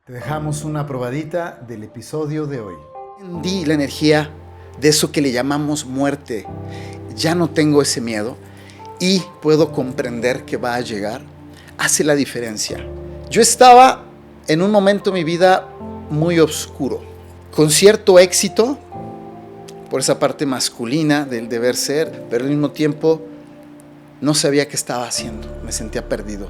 Te dejamos una probadita del episodio de hoy. Entendí la energía de eso que le llamamos muerte. Ya no tengo ese miedo y puedo comprender que va a llegar. Hace la diferencia. Yo estaba en un momento de mi vida muy oscuro, con cierto éxito por esa parte masculina del deber ser, pero al mismo tiempo no sabía qué estaba haciendo. Me sentía perdido.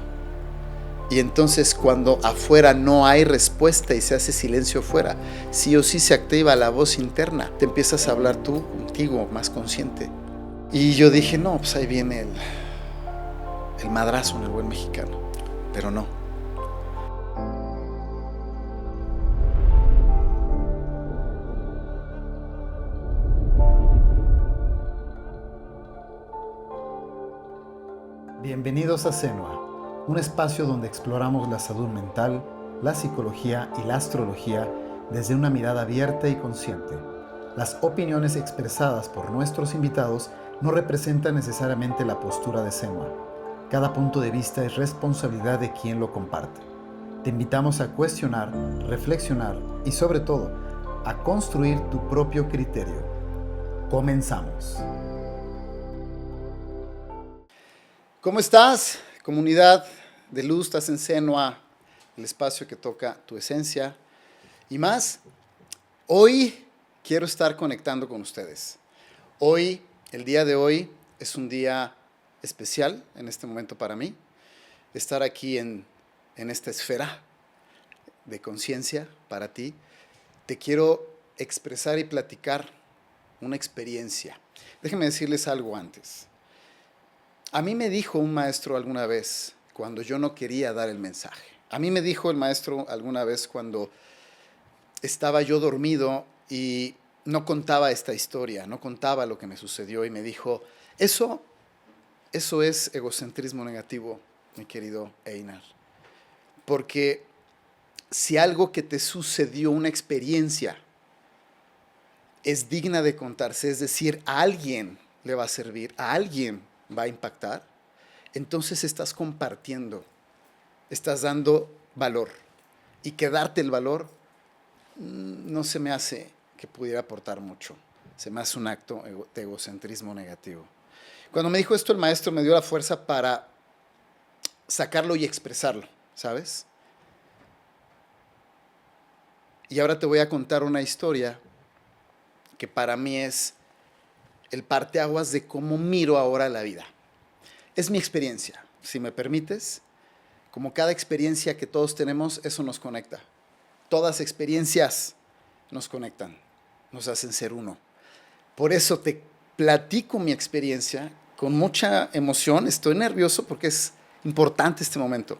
Y entonces cuando afuera no hay respuesta y se hace silencio afuera, sí o sí se activa la voz interna. Te empiezas a hablar tú contigo, más consciente. Y yo dije, no, pues ahí viene el madrazo en el buen mexicano. Pero no. Bienvenidos a Senua, un espacio donde exploramos la salud mental, la psicología y la astrología desde una mirada abierta y consciente. Las opiniones expresadas por nuestros invitados no representan necesariamente la postura de Senua. Cada punto de vista es responsabilidad de quien lo comparte. Te invitamos a cuestionar, reflexionar y sobre todo, a construir tu propio criterio. Comenzamos. ¿Cómo estás, comunidad de luz? Estás en Senua, el espacio que toca tu esencia y más. Hoy quiero estar conectando con ustedes. Hoy, el día de hoy, es un día especial en este momento para mí. Estar aquí en esta esfera de conciencia para ti. Te quiero expresar y platicar una experiencia. Déjenme decirles algo antes. A mí me dijo un maestro alguna vez, cuando yo no quería dar el mensaje. A mí me dijo el maestro alguna vez cuando estaba yo dormido y no contaba esta historia, no contaba lo que me sucedió y me dijo, eso es egocentrismo negativo, mi querido Einar. Porque si algo que te sucedió, una experiencia, es digna de contarse, es decir, a alguien le va a servir, a alguien va a impactar, entonces estás compartiendo, estás dando valor. Y que darte el valor no se me hace que pudiera aportar mucho. Se me hace un acto de egocentrismo negativo. Cuando me dijo esto, el maestro me dio la fuerza para sacarlo y expresarlo, ¿sabes? Y ahora te voy a contar una historia que para mí es el parteaguas de cómo miro ahora la vida. Es mi experiencia, si me permites. Como cada experiencia que todos tenemos, eso nos conecta. Todas experiencias nos conectan, nos hacen ser uno. Por eso te platico mi experiencia con mucha emoción. Estoy nervioso porque es importante este momento.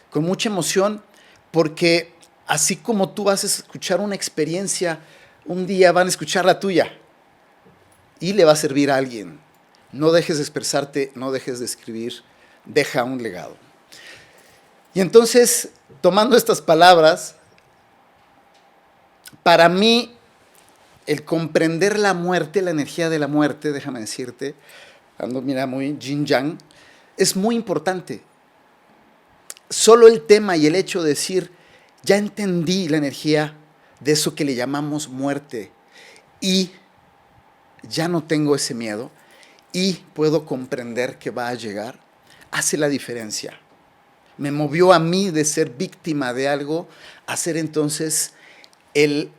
Con mucha emoción porque así como tú vas a escuchar una experiencia, un día van a escuchar la tuya. Y le va a servir a alguien. No dejes de expresarte, no dejes de escribir, deja un legado. Y entonces, tomando estas palabras, para mí, el comprender la muerte, la energía de la muerte, déjame decirte, ando, mira, muy yin-yang, es muy importante. Solo el tema y el hecho de decir, ya entendí la energía de eso que le llamamos muerte y ya no tengo ese miedo y puedo comprender que va a llegar, hace la diferencia. Me movió a mí de ser víctima de algo a ser entonces el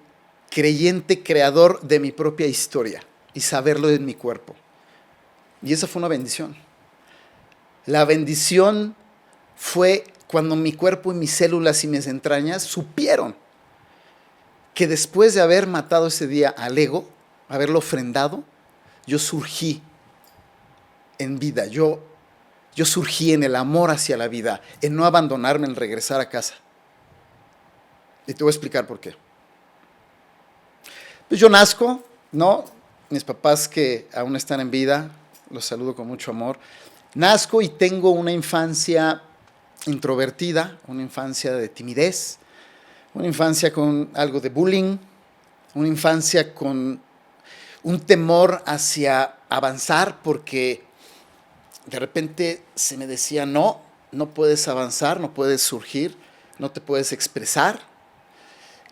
creyente creador de mi propia historia y saberlo en mi cuerpo. Y esa fue una bendición. La bendición fue cuando mi cuerpo y mis células y mis entrañas supieron que después de haber matado ese día al ego, haberlo ofrendado, yo surgí en vida, yo surgí en el amor hacia la vida, en no abandonarme, en regresar a casa. Y te voy a explicar por qué. Pues yo nazco, ¿no? Mis papás que aún están en vida, los saludo con mucho amor. Nazco y tengo una infancia introvertida, una infancia de timidez, una infancia con algo de bullying, una infancia con un temor hacia avanzar porque de repente se me decía, no puedes avanzar, no puedes surgir, no te puedes expresar.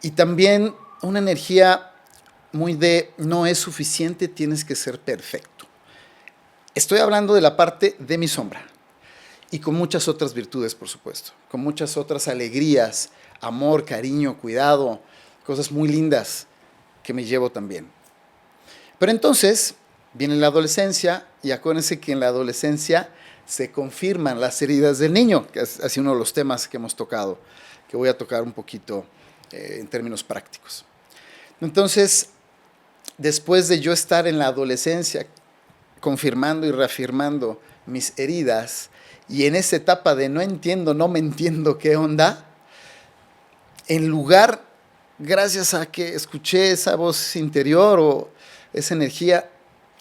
Y también una energía muy de no es suficiente, tienes que ser perfecto. Estoy hablando de la parte de mi sombra. Y con muchas otras virtudes, por supuesto. Con muchas otras alegrías, amor, cariño, cuidado, cosas muy lindas que me llevo también. Pero entonces viene la adolescencia y acuérdense que en la adolescencia se confirman las heridas del niño, que es así uno de los temas que hemos tocado, que voy a tocar un poquito en términos prácticos. Entonces, después de yo estar en la adolescencia confirmando y reafirmando mis heridas, y en esa etapa de no entiendo, no me entiendo qué onda, en lugar, gracias a que escuché esa voz interior o esa energía,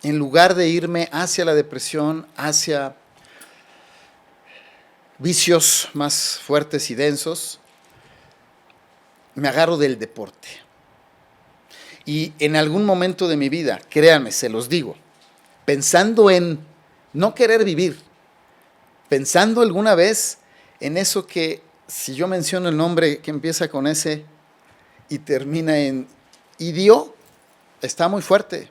en lugar de irme hacia la depresión, hacia vicios más fuertes y densos, me agarro del deporte. Y en algún momento de mi vida, créanme, se los digo, pensando en no querer vivir, pensando alguna vez en eso que, si yo menciono el nombre que empieza con S y termina en idio, está muy fuerte.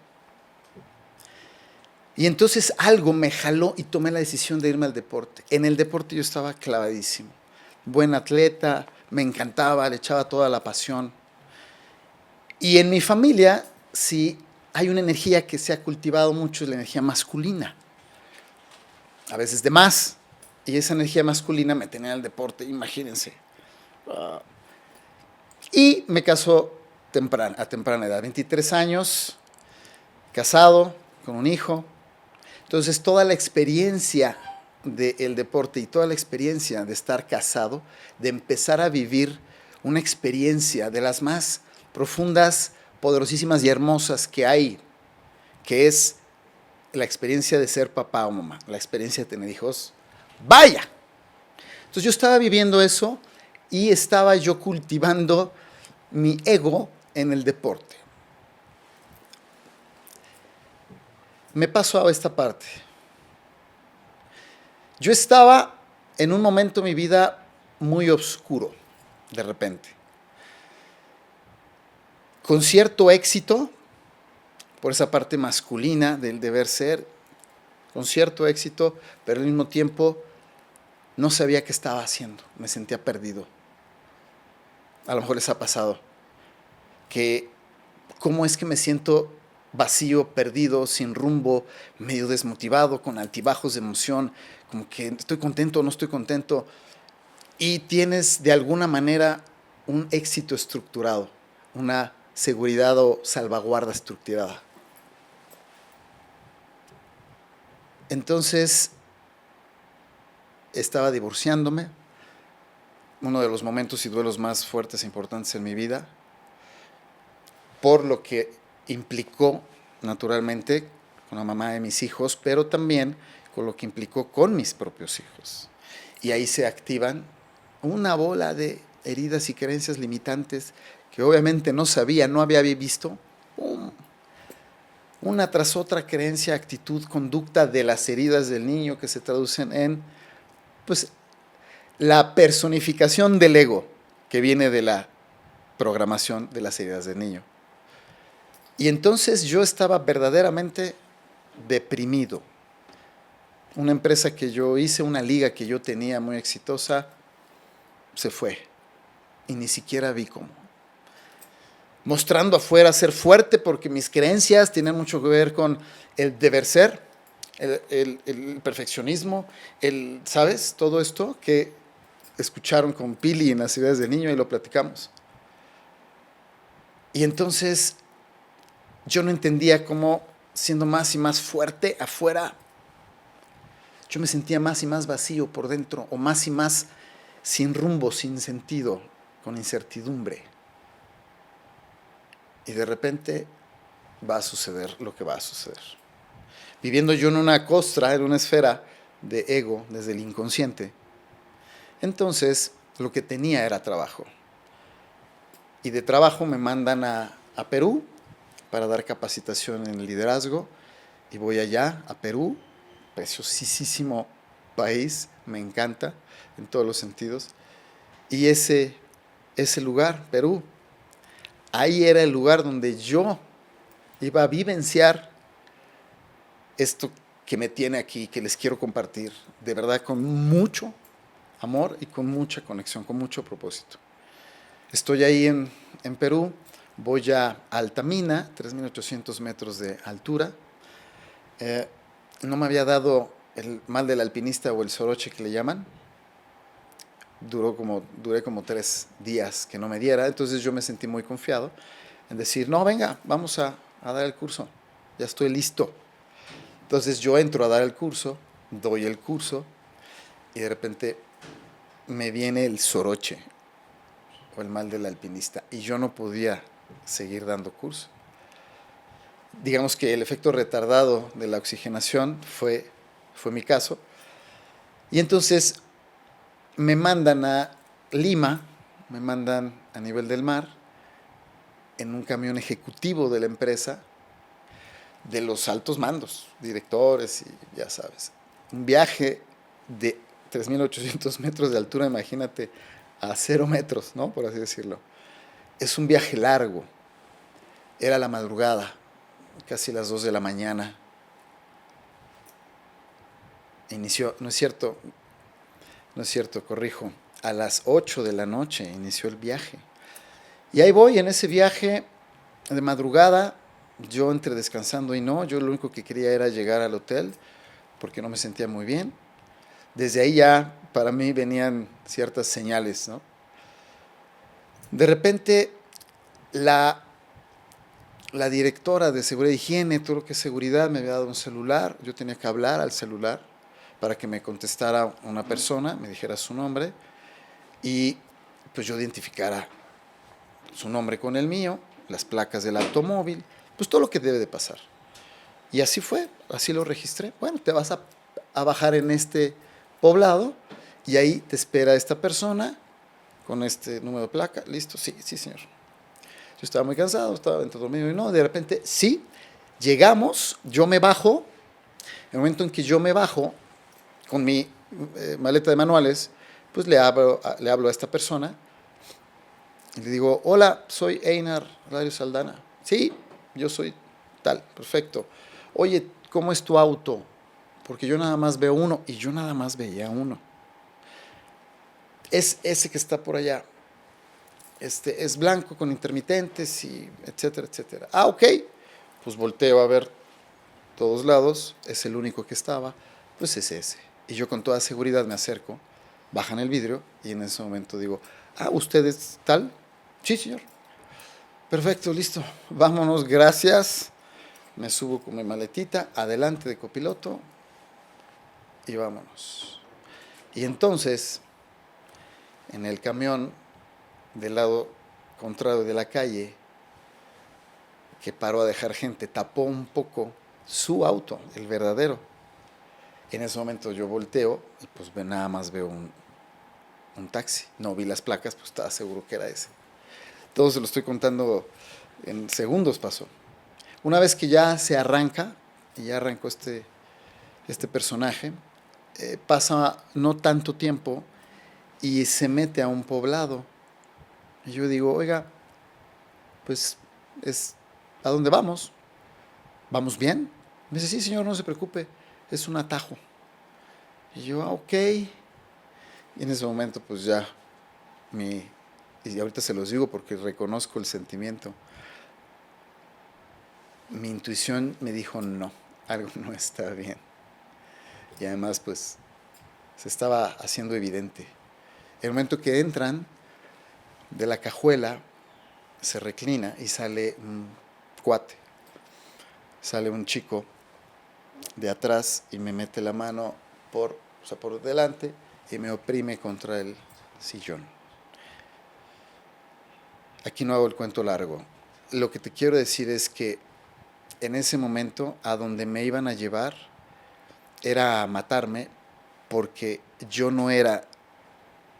Y entonces algo me jaló y tomé la decisión de irme al deporte. En el deporte yo estaba clavadísimo. Buen atleta, me encantaba, le echaba toda la pasión. Y en mi familia, sí, hay una energía que se ha cultivado mucho, es la energía masculina. A veces de más. Y esa energía masculina me tenía en el deporte, imagínense. Y me casó a temprana edad, 23 años, casado, con un hijo. Entonces, toda la experiencia del deporte y toda la experiencia de estar casado, de empezar a vivir una experiencia de las más profundas, poderosísimas y hermosas que hay, que es la experiencia de ser papá o mamá, la experiencia de tener hijos. ¡Vaya! Entonces yo estaba viviendo eso y estaba yo cultivando mi ego en el deporte. Me pasó a esta parte. Yo estaba en un momento de mi vida muy oscuro, de repente. Con cierto éxito, por esa parte masculina del deber ser, con cierto éxito, pero al mismo tiempo no sabía qué estaba haciendo, me sentía perdido. A lo mejor les ha pasado que cómo es que me siento vacío, perdido, sin rumbo, medio desmotivado, con altibajos de emoción, como que estoy contento o no estoy contento, y tienes de alguna manera un éxito estructurado, una seguridad o salvaguarda estructurada. Entonces, estaba divorciándome, uno de los momentos y duelos más fuertes e importantes en mi vida, por lo que implicó naturalmente con la mamá de mis hijos, pero también con lo que implicó con mis propios hijos. Y ahí se activan una bola de heridas y creencias limitantes que obviamente no sabía, no había visto. Una tras otra creencia, actitud, conducta de las heridas del niño que se traducen en, pues, la personificación del ego que viene de la programación de las heridas del niño. Y entonces yo estaba verdaderamente deprimido. Una empresa que yo hice, una liga que yo tenía muy exitosa, se fue. Y ni siquiera vi cómo. Mostrando afuera ser fuerte porque mis creencias tienen mucho que ver con el deber ser, el perfeccionismo, ¿sabes? Todo esto que escucharon con Pili en las ideas del niño y lo platicamos. Y entonces yo no entendía cómo, siendo más y más fuerte afuera, yo me sentía más y más vacío por dentro, o más y más sin rumbo, sin sentido, con incertidumbre. Y de repente va a suceder lo que va a suceder. Viviendo yo en una costra, en una esfera de ego, desde el inconsciente, entonces lo que tenía era trabajo. Y de trabajo me mandan a Perú para dar capacitación en liderazgo. Y voy allá, a Perú, preciosísimo país, me encanta en todos los sentidos. Y ese lugar, Perú, ahí era el lugar donde yo iba a vivenciar esto que me tiene aquí, que les quiero compartir, de verdad, con mucho amor y con mucha conexión, con mucho propósito. Estoy ahí en Perú, voy a Altamina, 3.800 metros de altura. No me había dado el mal del alpinista o el soroche que le llaman. Duré como 3 días que no me diera, entonces yo me sentí muy confiado en decir, no, venga, vamos a dar el curso, ya estoy listo. Entonces yo entro a dar el curso, doy el curso y de repente me viene el soroche o el mal del alpinista y yo no podía seguir dando curso. Digamos que el efecto retardado de la oxigenación fue mi caso. Y entonces me mandan a Lima, me mandan a nivel del mar, en un camión ejecutivo de la empresa, de los altos mandos, directores y ya sabes. Un viaje de 3.800 metros de altura, imagínate, a 0 metros, ¿no? Por así decirlo. Es un viaje largo. Era la madrugada, casi las 2 de la mañana. Inició, no es cierto, corrijo, a las 8 de la noche inició el viaje. Y ahí voy en ese viaje de madrugada, yo entre descansando y no, yo lo único que quería era llegar al hotel porque no me sentía muy bien. Desde ahí ya para mí venían ciertas señales, ¿no? De repente la directora de seguridad e higiene, todo lo que es seguridad, me había dado un celular, yo tenía que hablar al celular para que me contestara una persona, me dijera su nombre y pues yo identificara su nombre con el mío, las placas del automóvil, pues todo lo que debe de pasar. Y así fue, así lo registré. Bueno, te vas a bajar en este poblado y ahí te espera esta persona con este número de placa. Listo, sí, sí, señor. Yo estaba muy cansado, estaba entre dormido y no, de repente, sí, llegamos, yo me bajo. En el momento en que yo me bajo con mi maleta de manuales, pues le hablo a esta persona y le digo, hola, soy Einar Lario Saldana. Sí, yo soy tal, perfecto. Oye, ¿cómo es tu auto? Porque yo nada más veo uno y yo nada más veía uno. Es ese que está por allá. Es blanco con intermitentes y etcétera, etcétera. Ah, ok. Pues volteo a ver todos lados, es el único que estaba, pues es ese. Y yo con toda seguridad me acerco, bajan el vidrio y en ese momento digo, ah, ¿usted es tal? Sí, señor. Perfecto, listo. Vámonos, gracias. Me subo con mi maletita, adelante de copiloto y vámonos. Y entonces, en el camión del lado contrario de la calle, que paró a dejar gente, tapó un poco su auto, el verdadero. En ese momento yo volteo y pues nada más veo un taxi. No vi las placas, pues estaba seguro que era ese. Todo se lo estoy contando en segundos pasó. Una vez que ya se arranca, y ya arrancó este personaje, pasa no tanto tiempo y se mete a un poblado. Y yo digo, oiga, pues ¿a dónde vamos? ¿Vamos bien? Me dice, sí, señor, no se preocupe, es un atajo. Y yo, ok. Y en ese momento, pues ya, y ahorita se los digo porque reconozco el sentimiento, mi intuición me dijo no, algo no está bien. Y además, pues, se estaba haciendo evidente. El momento que entran de la cajuela, se reclina y sale un cuate, sale un chico de atrás y me mete la mano por delante y me oprime contra el sillón. Aquí no hago el cuento largo. Lo que te quiero decir es que en ese momento a donde me iban a llevar era a matarme porque yo no era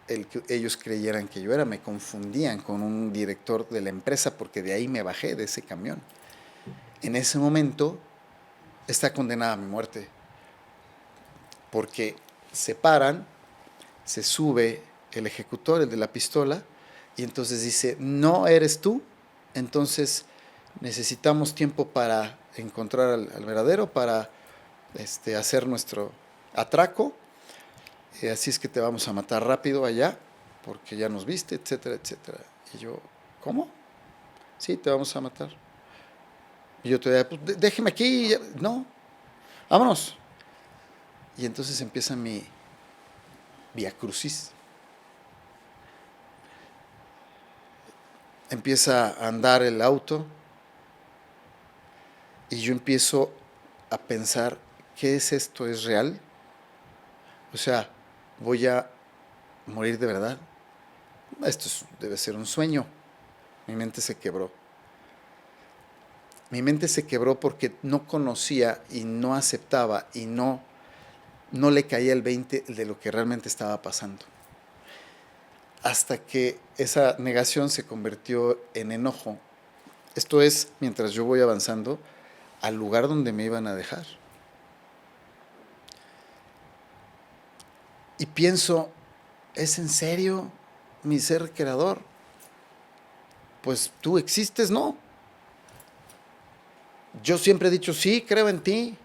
el que ellos creyeran que yo era, me confundían con un director de la empresa porque de ahí me bajé de ese camión. En ese momento está condenada a mi muerte porque se paran, se sube el ejecutor, el de la pistola, y entonces dice, no eres tú, Entonces necesitamos tiempo para encontrar al verdadero, para hacer nuestro atraco. Así es que te vamos a matar rápido allá, porque ya nos viste, etcétera, etcétera. Y yo, ¿cómo? Sí, te vamos a matar. Y yo todavía, pues, déjeme aquí. No, vámonos. Y entonces empieza mi vía crucis. Empieza a andar el auto y yo empiezo a pensar, ¿qué es esto? ¿Es real? O sea, ¿voy a morir de verdad? Debe ser un sueño. Mi mente se quebró. Mi mente se quebró porque no conocía y no aceptaba y no le caía el 20 de lo que realmente estaba pasando. Hasta que esa negación se convirtió en enojo. Esto es mientras yo voy avanzando al lugar donde me iban a dejar. Y pienso, ¿es en serio mi ser creador? Pues tú existes, ¿no? Yo siempre he dicho, sí, creo en ti.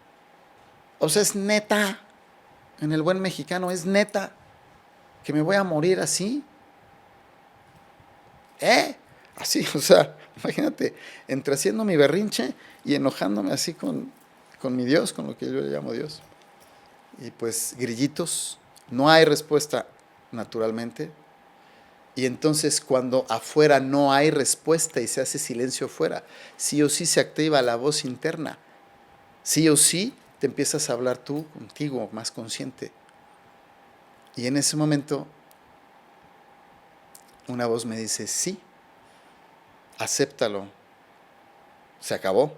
O sea, es neta, en el buen mexicano, es neta que me voy a morir así. Así, o sea, imagínate, entre haciendo mi berrinche y enojándome así con mi Dios, con lo que yo le llamo Dios. Y pues grillitos, no hay respuesta naturalmente. Y entonces cuando afuera no hay respuesta y se hace silencio afuera, sí o sí se activa la voz interna. Sí o sí te empiezas a hablar tú contigo, más consciente. Y en ese momento una voz me dice, sí, acéptalo, se acabó.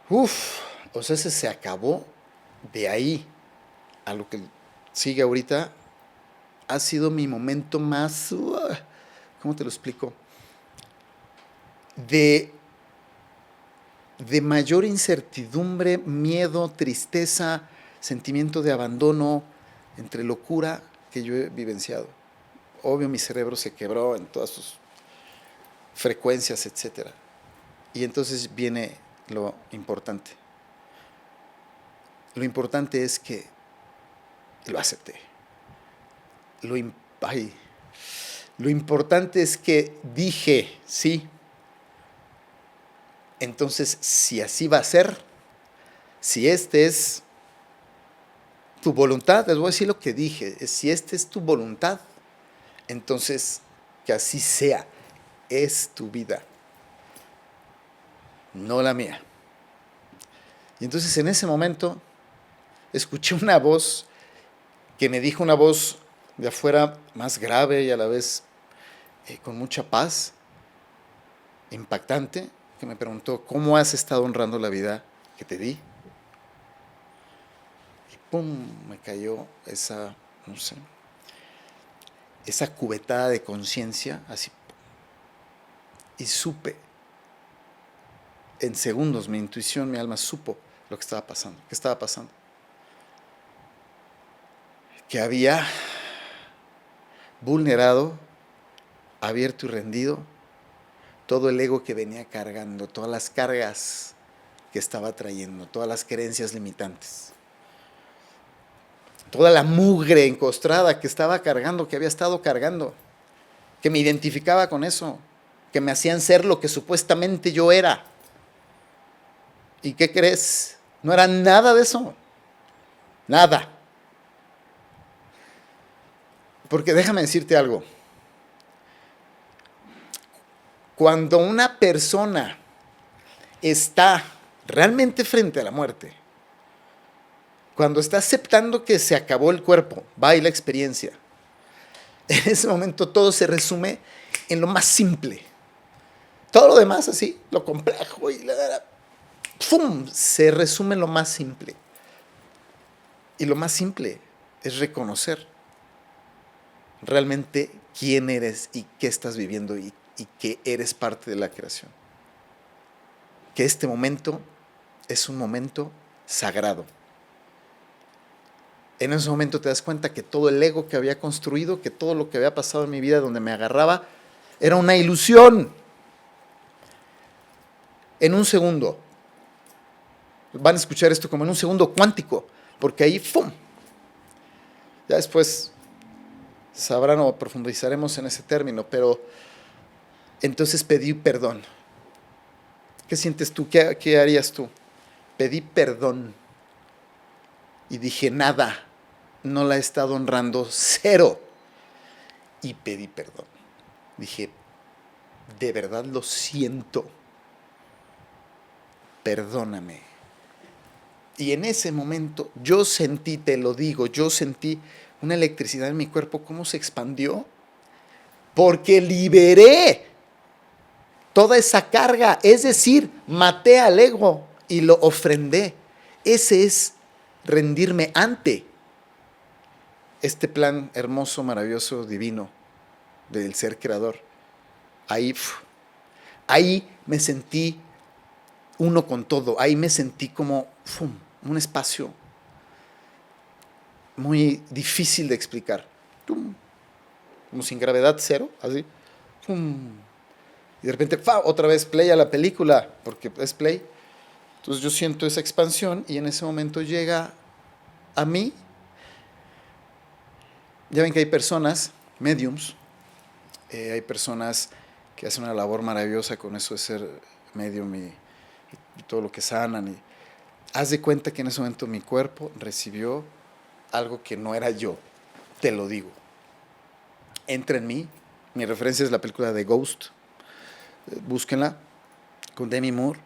O sea, ese se acabó. De ahí a lo que sigue ahorita ha sido mi momento más, ¿cómo te lo explico? De mayor incertidumbre, miedo, tristeza, sentimiento de abandono, entre locura que yo he vivenciado. Obvio, mi cerebro se quebró en todas sus frecuencias, etcétera. Y entonces viene lo importante. Lo importante es que lo acepté. Lo importante es que dije sí. Entonces, si así va a ser, si este es tu voluntad, les voy a decir lo que dije, si esta es tu voluntad, entonces que así sea, es tu vida, no la mía. Y entonces en ese momento escuché una voz que me dijo, una voz de afuera más grave y a la vez con mucha paz, impactante, que me preguntó, ¿cómo has estado honrando la vida que te di? Y pum, me cayó esa, no sé, esa cubetada de conciencia, así. Y supe, en segundos, mi intuición, mi alma supo lo que estaba pasando. ¿Qué estaba pasando? Que había vulnerado, abierto y rendido todo el ego que venía cargando, todas las cargas que estaba trayendo, todas las creencias limitantes, toda la mugre encostrada que estaba cargando, que había estado cargando, que me identificaba con eso, que me hacían ser lo que supuestamente yo era. ¿Y qué crees? No era nada de eso. Nada. Porque déjame decirte algo. Cuando una persona está realmente frente a la muerte, cuando está aceptando que se acabó el cuerpo, va y la experiencia, en ese momento todo se resume en lo más simple. Todo lo demás así, lo complejo y ¡fum! Se resume en lo más simple. Y lo más simple es reconocer realmente quién eres y qué estás viviendo y que eres parte de la creación. Que este momento es un momento sagrado. En ese momento te das cuenta que todo el ego que había construido, que todo lo que había pasado en mi vida donde me agarraba, era una ilusión. En un segundo. Van a escuchar esto como en un segundo cuántico, porque ahí, ¡fum! Ya después sabrán o profundizaremos en ese término, pero entonces pedí perdón. ¿Qué sientes tú? ¿Qué harías tú? Pedí perdón y dije, nada, no la he estado honrando, cero. Y pedí perdón. Dije, de verdad lo siento, perdóname. Y en ese momento yo sentí, te lo digo, yo sentí una electricidad en mi cuerpo, cómo se expandió, porque liberé toda esa carga, es decir, maté al ego y lo ofrendé. Ese es rendirme ante este plan hermoso, maravilloso, divino del ser creador. Ahí me sentí uno con todo, ahí me sentí como un espacio muy difícil de explicar. Como sin gravedad cero, así. Y de repente, otra vez play a la película, porque es play. Entonces yo siento esa expansión y en ese momento llega a mí. Ya ven que hay personas, mediums, hay personas que hacen una labor maravillosa con eso de ser medium y todo lo que sanan. Y haz de cuenta que en ese momento mi cuerpo recibió algo que no era yo, te lo digo. Entra en mí, mi referencia es la película de Ghost, búsquenla, con Demi Moore.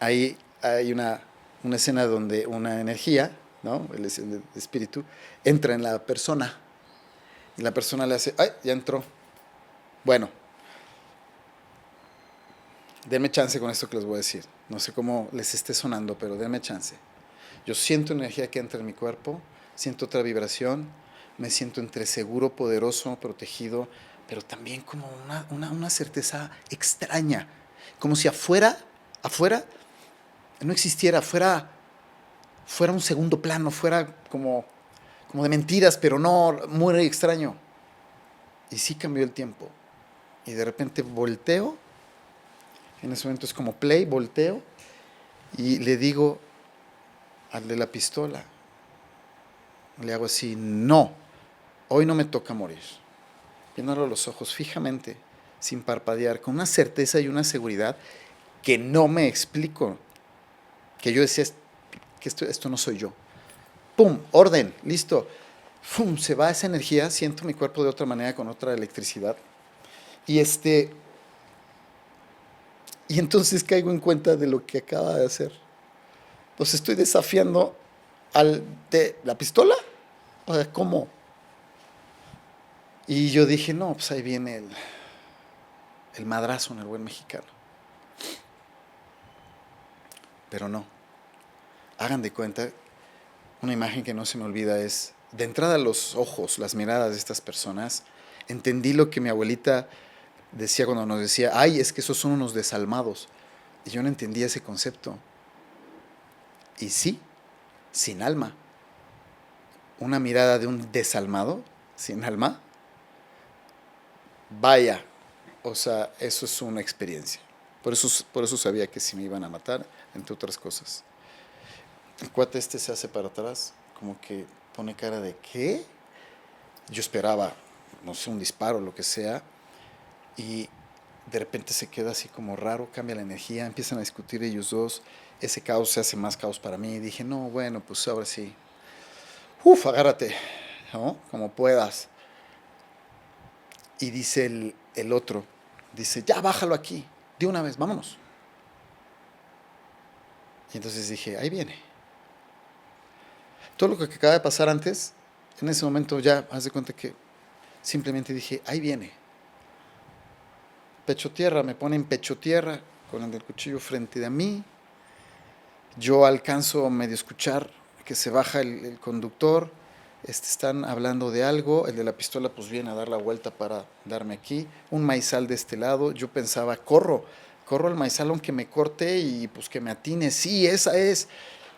Ahí hay una escena donde una energía, ¿no? El espíritu, entra en la persona y la persona le hace, ¡ay, ya entró! Bueno, denme chance con esto que les voy a decir. No sé cómo les esté sonando, pero denme chance. Yo siento energía que entra en mi cuerpo, siento otra vibración, me siento entre seguro, poderoso, protegido, pero también como una certeza extraña, como si afuera no existiera, fuera un segundo plano, fuera como de mentiras, pero no, muy extraño. Y sí cambió el tiempo. Y de repente volteo, en ese momento es como play, volteo, y le digo al de la pistola, le hago así, no, hoy no me toca morir. Viéndolo a los ojos fijamente, sin parpadear, con una certeza y una seguridad que no me explico. Que yo decía, que esto no soy yo. ¡Pum! Orden, listo. ¡Pum! Se va esa energía, siento mi cuerpo de otra manera, con otra electricidad. Y entonces caigo en cuenta de lo que acaba de hacer. Pues estoy desafiando al de la pistola. O sea, ¿cómo? Y yo dije, no, pues ahí viene el madrazo en el buen mexicano. Pero no. Hagan de cuenta, una imagen que no se me olvida es, de entrada los ojos, las miradas de estas personas, entendí lo que mi abuelita decía cuando nos decía, ay, es que esos son unos desalmados. Y yo no entendía ese concepto. Y sí, sin alma. Una mirada de un desalmado, sin alma, vaya, o sea, eso es una experiencia. Por eso sabía que si me iban a matar, entre otras cosas. El cuate se hace para atrás, como que pone cara de ¿qué? Yo esperaba, no sé, un disparo, lo que sea, y de repente se queda así como raro, cambia la energía, empiezan a discutir ellos dos, ese caos se hace más caos para mí, y dije, no, bueno, pues ahora sí, agárrate, ¿no? Como puedas. Y dice el otro, dice, ya bájalo aquí, de una vez, vámonos. Y entonces dije, ahí viene. Todo lo que acaba de pasar antes, en ese momento ya, haz de cuenta que simplemente dije, ahí viene. Pecho tierra, me pone en pecho tierra, con el cuchillo frente a mí. Yo alcanzo a medio escuchar que se baja el conductor. Están hablando de algo. El de la pistola pues viene a dar la vuelta para darme aquí. Un maizal de este lado. Yo pensaba, corro al maizal aunque me corte y pues que me atine. Sí, esa es.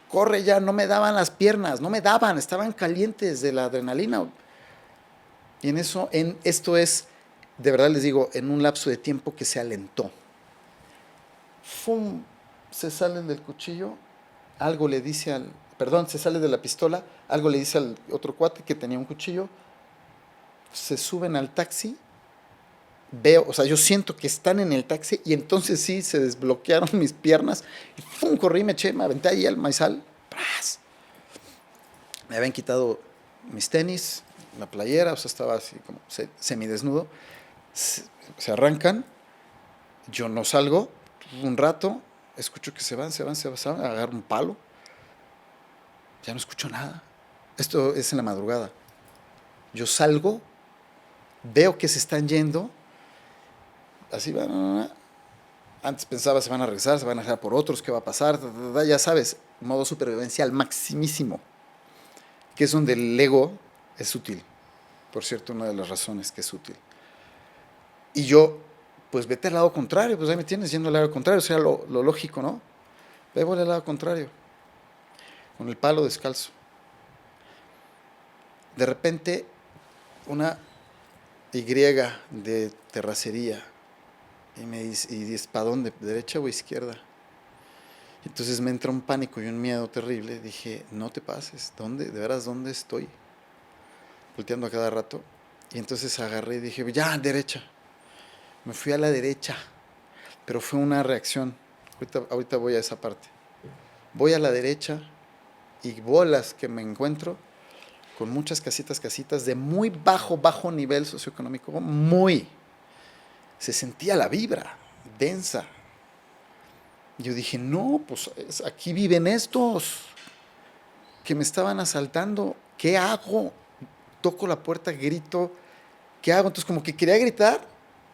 corre ya, no me daban las piernas, no me daban, estaban calientes de la adrenalina. Y esto es, de verdad les digo, en un lapso de tiempo que se alentó. ¡Fum! Se sale del cuchillo, algo le dice se sale de la pistola, algo le dice al otro cuate que tenía un cuchillo, se suben al taxi, veo, o sea, yo siento que están en el taxi y entonces sí se desbloquearon mis piernas y ¡fum! Corrí, me eché, me aventé ahí al maizal, ¡pras! Me habían quitado mis tenis, la playera, o sea, estaba así como semidesnudo, se arrancan, yo no salgo, un rato, escucho que se van, agarro un palo, ya no escucho nada. Esto es en la madrugada. Yo salgo, veo que se están yendo, así van. Antes pensaba se van a regresar, se van a dejar por otros, ¿qué va a pasar? Ya sabes, modo supervivencia al maximísimo, que es donde el ego es útil. Por cierto, una de las razones que es útil. Y yo, pues vete al lado contrario, pues ahí me tienes yendo al lado contrario, o sea, lo lógico, ¿no? Voy al lado contrario, con el palo descalzo. De repente, una Y de terracería, y me dice, ¿para dónde? ¿Derecha o izquierda? Entonces me entra un pánico y un miedo terrible. Dije, no te pases, ¿dónde? ¿De veras dónde estoy? Volteando a cada rato. Y entonces agarré y dije, ya, derecha. Me fui a la derecha, pero fue una reacción. Ahorita voy a esa parte. Voy a la derecha y bolas que me encuentro con muchas casitas de muy bajo nivel socioeconómico, se sentía la vibra densa. Yo dije, no, pues aquí viven estos que me estaban asaltando, ¿qué hago? Toco la puerta, grito, ¿qué hago? Entonces como que quería gritar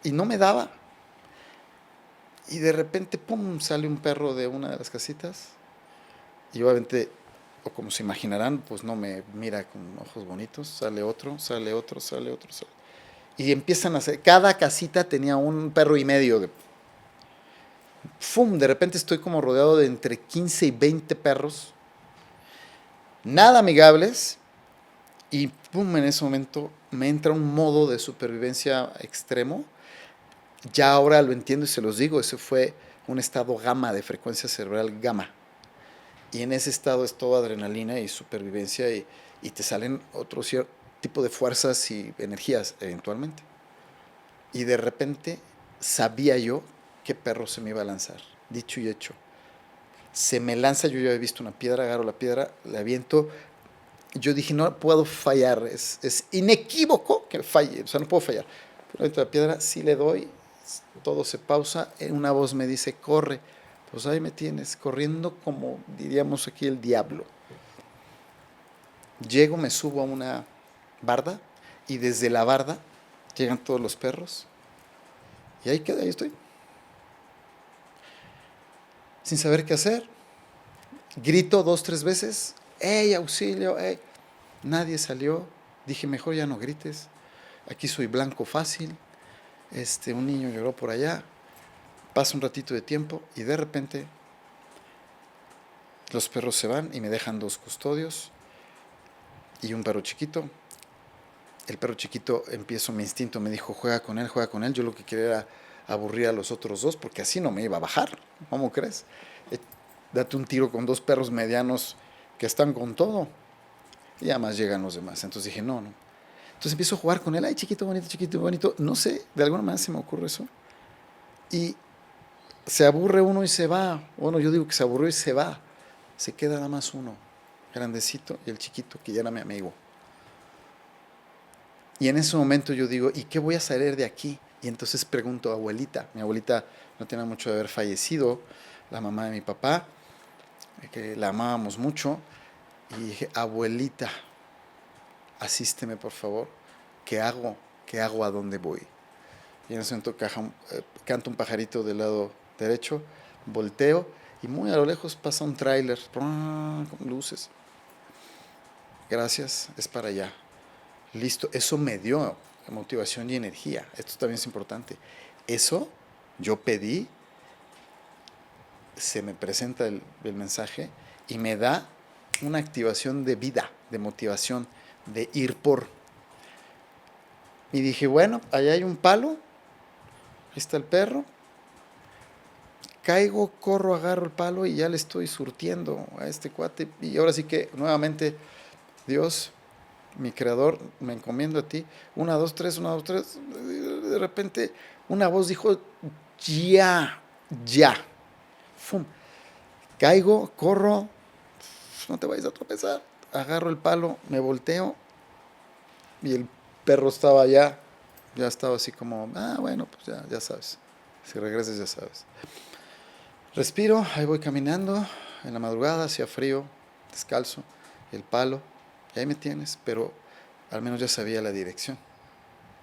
y no me daba. Y de repente, pum, sale un perro de una de las casitas y obviamente, o como se imaginarán, pues no me mira con ojos bonitos, sale otro. Y empiezan a hacer, cada casita tenía un perro y medio ¡fum! De repente estoy como rodeado de entre 15 y 20 perros, nada amigables, y ¡pum! En ese momento me entra un modo de supervivencia extremo. Ya ahora lo entiendo y se los digo, ese fue un estado gamma, de frecuencia cerebral gamma. Y en ese estado es todo adrenalina y supervivencia y te salen otro cierto tipo de fuerzas y energías eventualmente. Y de repente sabía yo qué perro se me iba a lanzar, dicho y hecho. Se me lanza, yo ya he visto una piedra, agarro la piedra, la aviento. Yo dije, no puedo fallar, es inequívoco que falle, o sea, no puedo fallar. Pero aviento la piedra, sí le doy, todo se pausa, una voz me dice, corre. Pues ahí me tienes, corriendo como diríamos aquí el diablo. Llego, me subo a una barda y desde la barda llegan todos los perros y ahí queda, ahí estoy. Sin saber qué hacer. Grito 2, 3 veces, ¡ey, auxilio! ¡Ey! Nadie salió. Dije, mejor ya no grites. Aquí soy blanco fácil. Un niño lloró por allá. Pasa un ratito de tiempo y de repente los perros se van y me dejan 2 custodios y un perro chiquito. El perro chiquito, mi instinto me dijo, juega con él. Yo lo que quería era aburrir a los otros 2 porque así no me iba a bajar. ¿Cómo crees? Date un tiro con 2 perros medianos que están con todo. Y además llegan los demás. Entonces dije, no. Entonces empiezo a jugar con él. Ay, chiquito, bonito. No sé, de alguna manera se me ocurre eso. Y se aburre uno y se va. Bueno, yo digo que se aburrió y se va. Se queda nada más uno, grandecito, y el chiquito, que ya era mi amigo. Y en ese momento yo digo, ¿y qué voy a salir de aquí? Y entonces pregunto a abuelita. Mi abuelita no tiene mucho de haber fallecido, la mamá de mi papá, que la amábamos mucho. Y dije, abuelita, asísteme por favor. ¿Qué hago? ¿A dónde voy? Y en ese momento canta un pajarito del lado derecho, volteo y muy a lo lejos pasa un tráiler con luces. Gracias, es para allá. Listo, eso me dio motivación y energía. Esto también es importante. Eso yo pedí, se me presenta el mensaje y me da una activación de vida, de motivación, de ir por. Y dije, bueno, allá hay un palo, ahí está el perro. Caigo, corro, agarro el palo y ya le estoy surtiendo a este cuate. Y ahora sí que nuevamente, Dios, mi creador, me encomiendo a ti. 1, 2, 3, 1, 2, 3. De repente una voz dijo, ya, ya. ¡Fum! Caigo, corro, no te vayas a tropezar. Agarro el palo, me volteo y el perro estaba allá. Ya estaba así como, bueno, pues ya sabes. Si regresas ya sabes. Respiro, ahí voy caminando, en la madrugada, hacía frío, descalzo, el palo, y ahí me tienes, pero al menos ya sabía la dirección.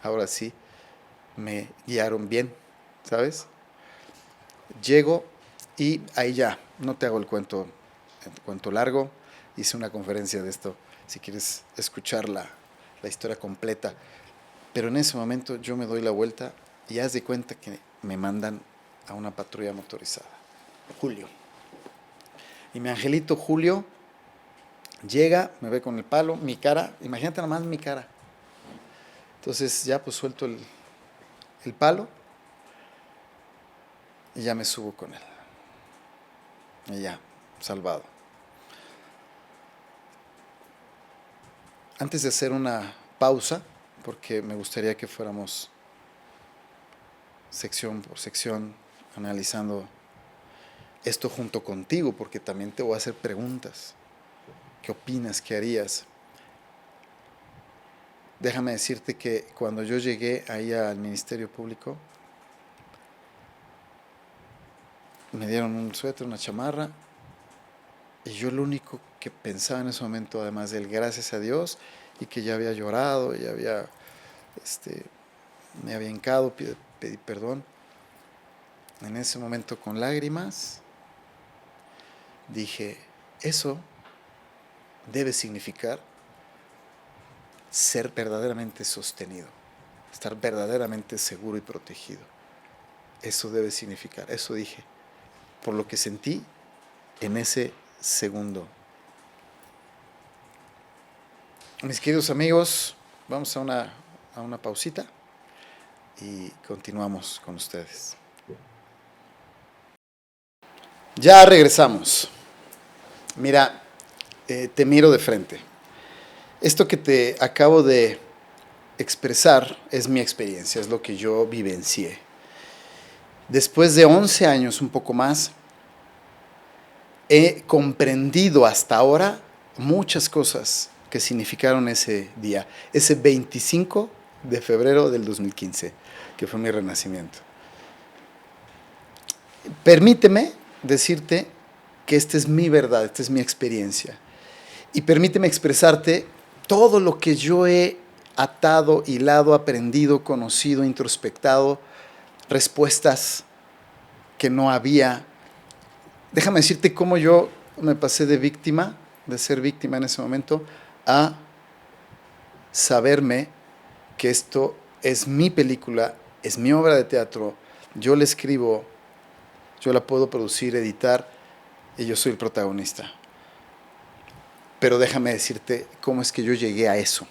Ahora sí, me guiaron bien, ¿sabes? Llego y ahí ya, no te hago el cuento largo, hice una conferencia de esto, si quieres escuchar la historia completa, pero en ese momento yo me doy la vuelta y haz de cuenta que me mandan a una patrulla motorizada. Julio. Y mi angelito Julio llega, me ve con el palo, mi cara, imagínate nada más mi cara. Entonces ya pues suelto el palo y ya me subo con él. Y ya, salvado. Antes de hacer una pausa, porque me gustaría que fuéramos sección por sección analizando esto junto contigo, porque también te voy a hacer preguntas. ¿Qué opinas? ¿Qué harías? Déjame decirte que cuando yo llegué ahí al Ministerio Público, me dieron un suéter, una chamarra, y yo lo único que pensaba en ese momento, además del gracias a Dios, y que ya había llorado, ya había, me había hincado, pedí perdón, en ese momento con lágrimas, dije, eso debe significar ser verdaderamente sostenido, estar verdaderamente seguro y protegido. Eso debe significar, eso dije, por lo que sentí en ese segundo. Mis queridos amigos, vamos a una pausita y continuamos con ustedes. Ya regresamos. Mira, te miro de frente. Esto que te acabo de expresar es mi experiencia, es lo que yo vivencié. Después de 11 años, un poco más, he comprendido hasta ahora muchas cosas que significaron ese día, ese 25 de febrero del 2015, que fue mi renacimiento. Permíteme decirte que esta es mi verdad, esta es mi experiencia. Y permíteme expresarte todo lo que yo he atado, hilado, aprendido, conocido, introspectado, respuestas que no había. Déjame decirte cómo yo me pasé de víctima, de ser víctima en ese momento, a saberme que esto es mi película, es mi obra de teatro, yo la escribo, yo la puedo producir, editar, y yo soy el protagonista. Pero déjame decirte cómo es que yo llegué a eso.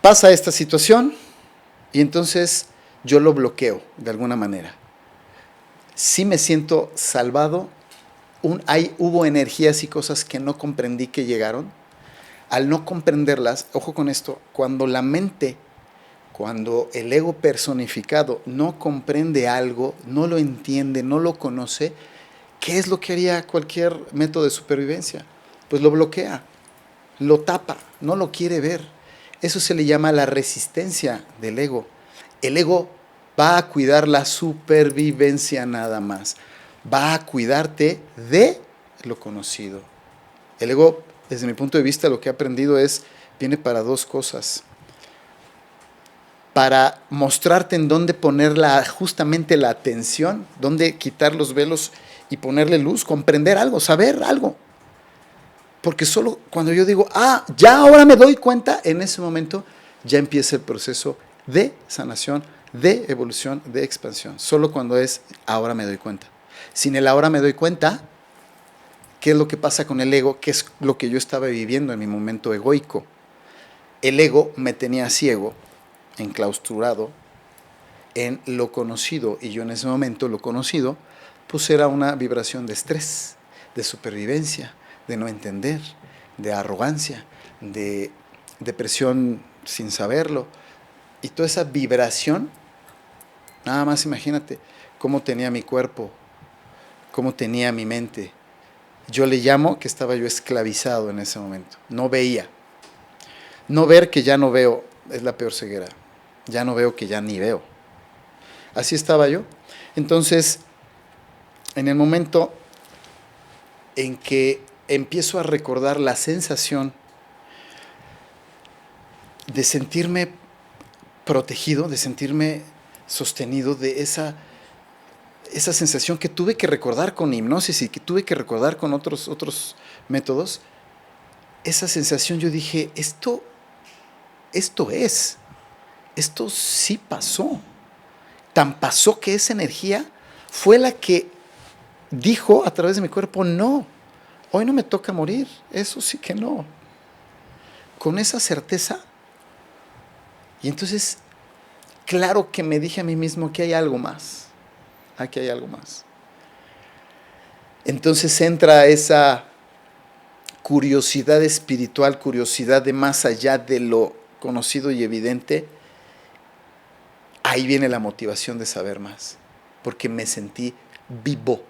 Pasa esta situación y entonces yo lo bloqueo de alguna manera. Sí me siento salvado. Hubo energías y cosas que no comprendí que llegaron. Al no comprenderlas, ojo con esto, cuando la mente, cuando el ego personificado no comprende algo, no lo entiende, no lo conoce, ¿qué es lo que haría cualquier método de supervivencia? Pues lo bloquea, lo tapa, no lo quiere ver. Eso se le llama la resistencia del ego. El ego va a cuidar la supervivencia nada más. Va a cuidarte de lo conocido. El ego, desde mi punto de vista, lo que he aprendido viene para dos cosas. Para mostrarte en dónde poner justamente la atención, dónde quitar los velos y ponerle luz, comprender algo, saber algo. Porque solo cuando yo digo, ya ahora me doy cuenta, en ese momento ya empieza el proceso de sanación, de evolución, de expansión. Solo cuando ahora me doy cuenta. Sin el ahora me doy cuenta qué es lo que pasa con el ego, qué es lo que yo estaba viviendo en mi momento egoico. El ego me tenía ciego, enclaustrado en lo conocido, y yo en ese momento lo conocido pues era una vibración de estrés, de supervivencia, de no entender, de arrogancia, de depresión sin saberlo. Y toda esa vibración, nada más imagínate cómo tenía mi cuerpo, cómo tenía mi mente. Yo le llamo que estaba yo esclavizado en ese momento. No veía. No ver que ya no veo es la peor ceguera. Ya no veo que ya ni veo. Así estaba yo. Entonces, en el momento en que empiezo a recordar la sensación de sentirme protegido, de sentirme sostenido, de esa sensación que tuve que recordar con hipnosis y que tuve que recordar con otros métodos, esa sensación yo dije, esto sí pasó. Tan pasó que esa energía fue la que dijo a través de mi cuerpo, no, hoy no me toca morir, eso sí que no. Con esa certeza, y entonces, claro que me dije a mí mismo que hay algo más, aquí hay algo más. Entonces entra esa curiosidad espiritual, curiosidad de más allá de lo conocido y evidente. Ahí viene la motivación de saber más, porque me sentí vivo.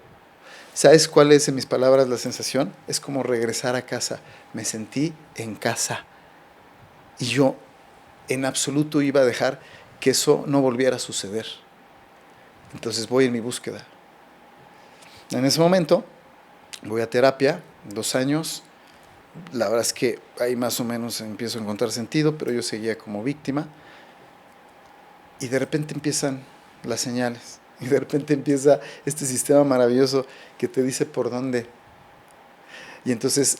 ¿Sabes cuál es, en mis palabras, la sensación? Es como regresar a casa. Me sentí en casa. Y yo en absoluto iba a dejar que eso no volviera a suceder. Entonces voy en mi búsqueda. En ese momento voy a terapia, 2 años. La verdad es que ahí más o menos empiezo a encontrar sentido, pero yo seguía como víctima. Y de repente empiezan las señales. Y de repente empieza este sistema maravilloso que te dice por dónde. Y entonces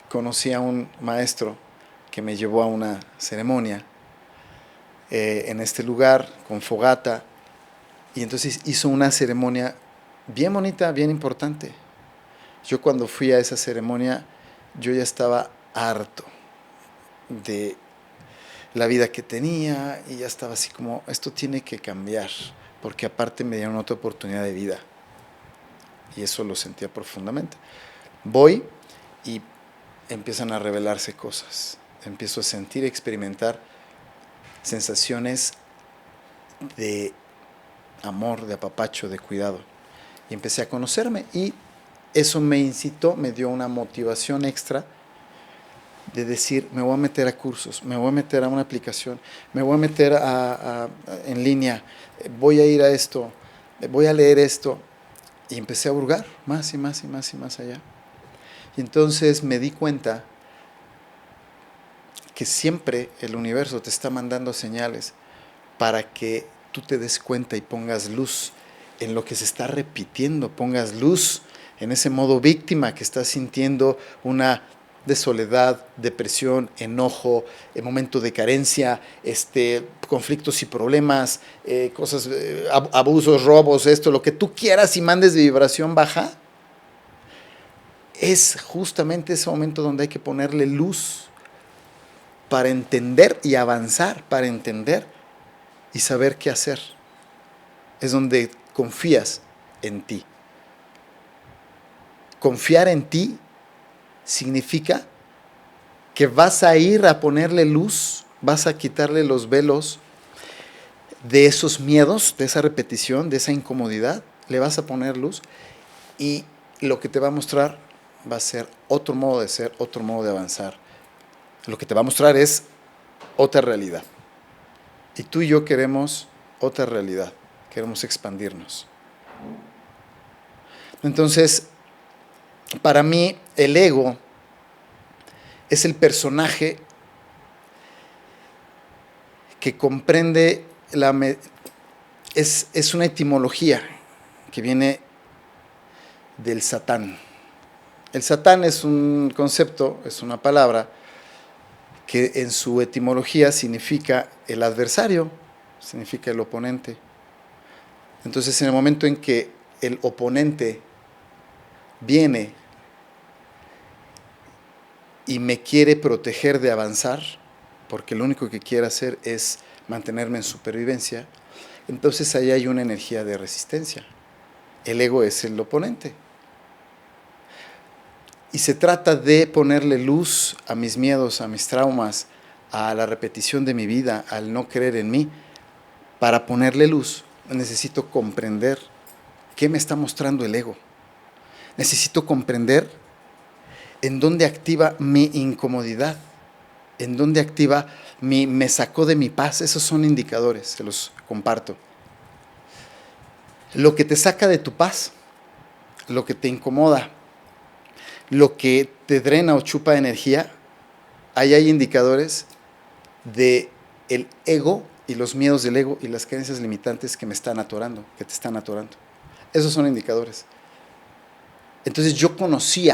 conocí a un maestro que me llevó a una ceremonia en este lugar con fogata. Y entonces hizo una ceremonia bien bonita, bien importante. Yo cuando fui a esa ceremonia, yo ya estaba harto de la vida que tenía y ya estaba así como, esto tiene que cambiar, porque aparte me dieron otra oportunidad de vida. Y eso lo sentía profundamente. Voy y empiezan a revelarse cosas. Empiezo a sentir, experimentar sensaciones de amor, de apapacho, de cuidado. Y empecé a conocerme y eso me incitó, me dio una motivación extra de decir, me voy a meter a cursos, me voy a meter a una aplicación, me voy a meter en línea, voy a ir a esto, voy a leer esto. Y empecé a hurgar más y más y más y más allá. Y entonces me di cuenta que siempre el universo te está mandando señales para que tú te des cuenta y pongas luz en lo que se está repitiendo, pongas luz en ese modo víctima que estás sintiendo una de soledad, depresión, enojo, momento de carencia, conflictos y problemas, cosas, abusos, robos, esto, lo que tú quieras y mandes de vibración baja, es justamente ese momento donde hay que ponerle luz para entender y avanzar, para entender y saber qué hacer. Es donde confías en ti. Confiar en ti significa que vas a ir a ponerle luz, vas a quitarle los velos de esos miedos, de esa repetición, de esa incomodidad, le vas a poner luz y lo que te va a mostrar va a ser otro modo de ser, otro modo de avanzar. Lo que te va a mostrar es otra realidad. Y tú y yo queremos otra realidad, queremos expandirnos. Entonces, para mí, el ego es el personaje que comprende, es una etimología que viene del Satán. El Satán es un concepto, es una palabra que en su etimología significa el adversario, significa el oponente. Entonces, en el momento en que el oponente viene y me quiere proteger de avanzar, porque lo único que quiere hacer es mantenerme en supervivencia, entonces ahí hay una energía de resistencia. El ego es el oponente. Y se trata de ponerle luz a mis miedos, a mis traumas, a la repetición de mi vida, al no creer en mí. Para ponerle luz, necesito comprender qué me está mostrando el ego. Necesito comprender en dónde activa mi incomodidad, en dónde activa me sacó de mi paz. Esos son indicadores, se los comparto. Lo que te saca de tu paz, lo que te incomoda, lo que te drena o chupa energía, ahí hay indicadores de el ego y los miedos del ego y las creencias limitantes que me están atorando, que te están atorando. Esos son indicadores. Entonces yo conocí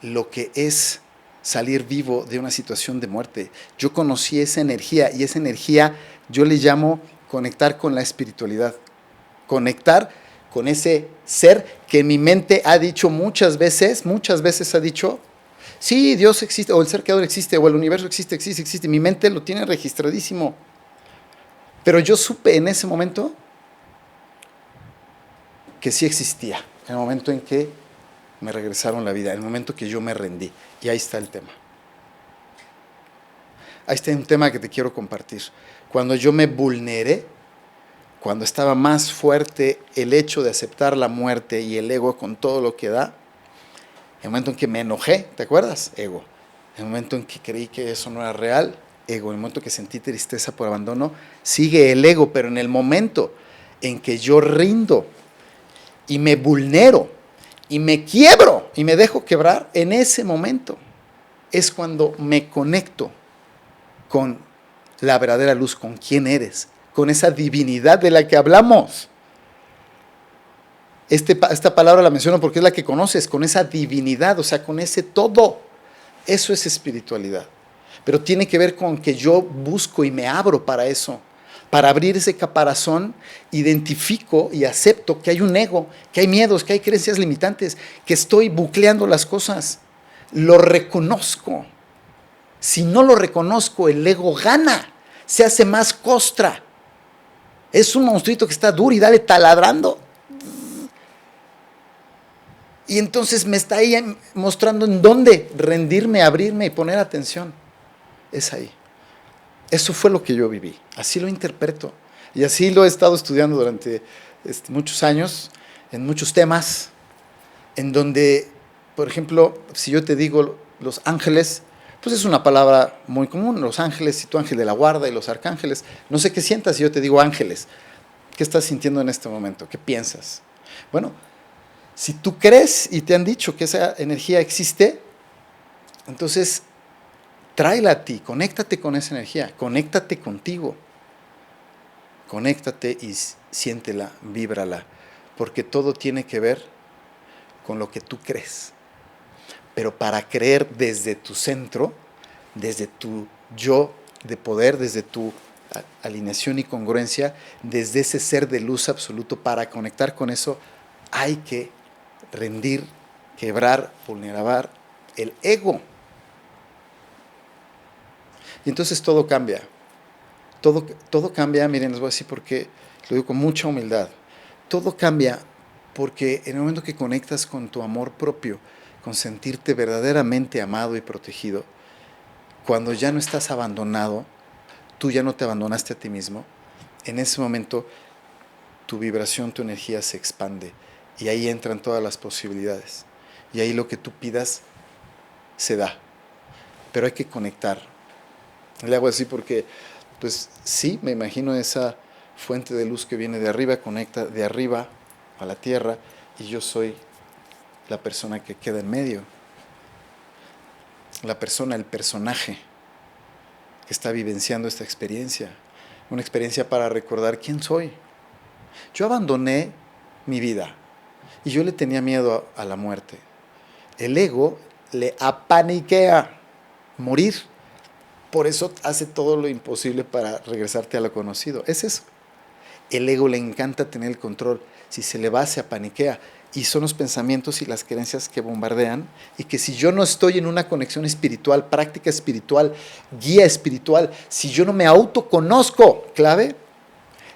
lo que es salir vivo de una situación de muerte. Yo conocí esa energía, y esa energía yo le llamo conectar con la espiritualidad. Conectar con ese ser que mi mente ha dicho muchas veces ha dicho, sí, Dios existe, o el ser creador existe, o el universo existe. Mi mente lo tiene registradísimo. Pero yo supe en ese momento que sí existía, en el momento en que me regresaron la vida, en el momento que yo me rendí. Y ahí está el tema. Ahí está un tema que te quiero compartir. Cuando yo me vulneré, cuando estaba más fuerte el hecho de aceptar la muerte y el ego con todo lo que da, el momento en que me enojé, ¿te acuerdas? Ego. El momento en que creí que eso no era real, ego. El momento que sentí tristeza por abandono, sigue el ego. Pero en el momento en que yo rindo y me vulnero y me quiebro y me dejo quebrar, en ese momento es cuando me conecto con la verdadera luz, con quién eres, con esa divinidad de la que hablamos. Esta palabra la menciono porque es la que conoces, con esa divinidad, o sea, con ese todo. Eso es espiritualidad. Pero tiene que ver con que yo busco y me abro para eso. Para abrir ese caparazón, identifico y acepto que hay un ego, que hay miedos, que hay creencias limitantes, que estoy bucleando las cosas. Lo reconozco. Si no lo reconozco, el ego gana, se hace más costra. Es un monstruito que está duro y dale taladrando. Y entonces me está ahí mostrando en dónde rendirme, abrirme y poner atención. Es ahí. Eso fue lo que yo viví. Así lo interpreto. Y así lo he estado estudiando durante muchos años, en muchos temas, en donde, por ejemplo, si yo te digo los ángeles, pues es una palabra muy común. Los ángeles, y tu ángel de la guarda y los arcángeles. No sé qué sientas si yo te digo ángeles. ¿Qué estás sintiendo en este momento? ¿Qué piensas? Bueno, si tú crees y te han dicho que esa energía existe, entonces tráela a ti, conéctate con esa energía, conéctate contigo, conéctate y siéntela, víbrala, porque todo tiene que ver con lo que tú crees. Pero para creer desde tu centro, desde tu yo de poder, desde tu alineación y congruencia, desde ese ser de luz absoluto, para conectar con eso, hay que rendir, quebrar, vulnerar el ego. Y entonces todo cambia. Todo cambia, miren, les voy a decir porque lo digo con mucha humildad. Todo cambia porque en el momento que conectas con tu amor propio, con sentirte verdaderamente amado y protegido, cuando ya no estás abandonado, tú ya no te abandonaste a ti mismo, en ese momento tu vibración, tu energía se expande y ahí entran todas las posibilidades. Y ahí lo que tú pidas se da. Pero hay que conectar. Le hago así porque, pues sí, me imagino esa fuente de luz que viene de arriba, conecta de arriba a la tierra, y yo soy la persona que queda en medio. La persona, el personaje que está vivenciando esta experiencia. Una experiencia para recordar quién soy. Yo abandoné mi vida y yo le tenía miedo a la muerte. El ego le apaniquea morir. Por eso hace todo lo imposible para regresarte a lo conocido. Es eso. El ego le encanta tener el control. Si se le va, se apaniquea. Y son los pensamientos y las creencias que bombardean. Y que si yo no estoy en una conexión espiritual, práctica espiritual, guía espiritual, si yo no me autoconozco, clave,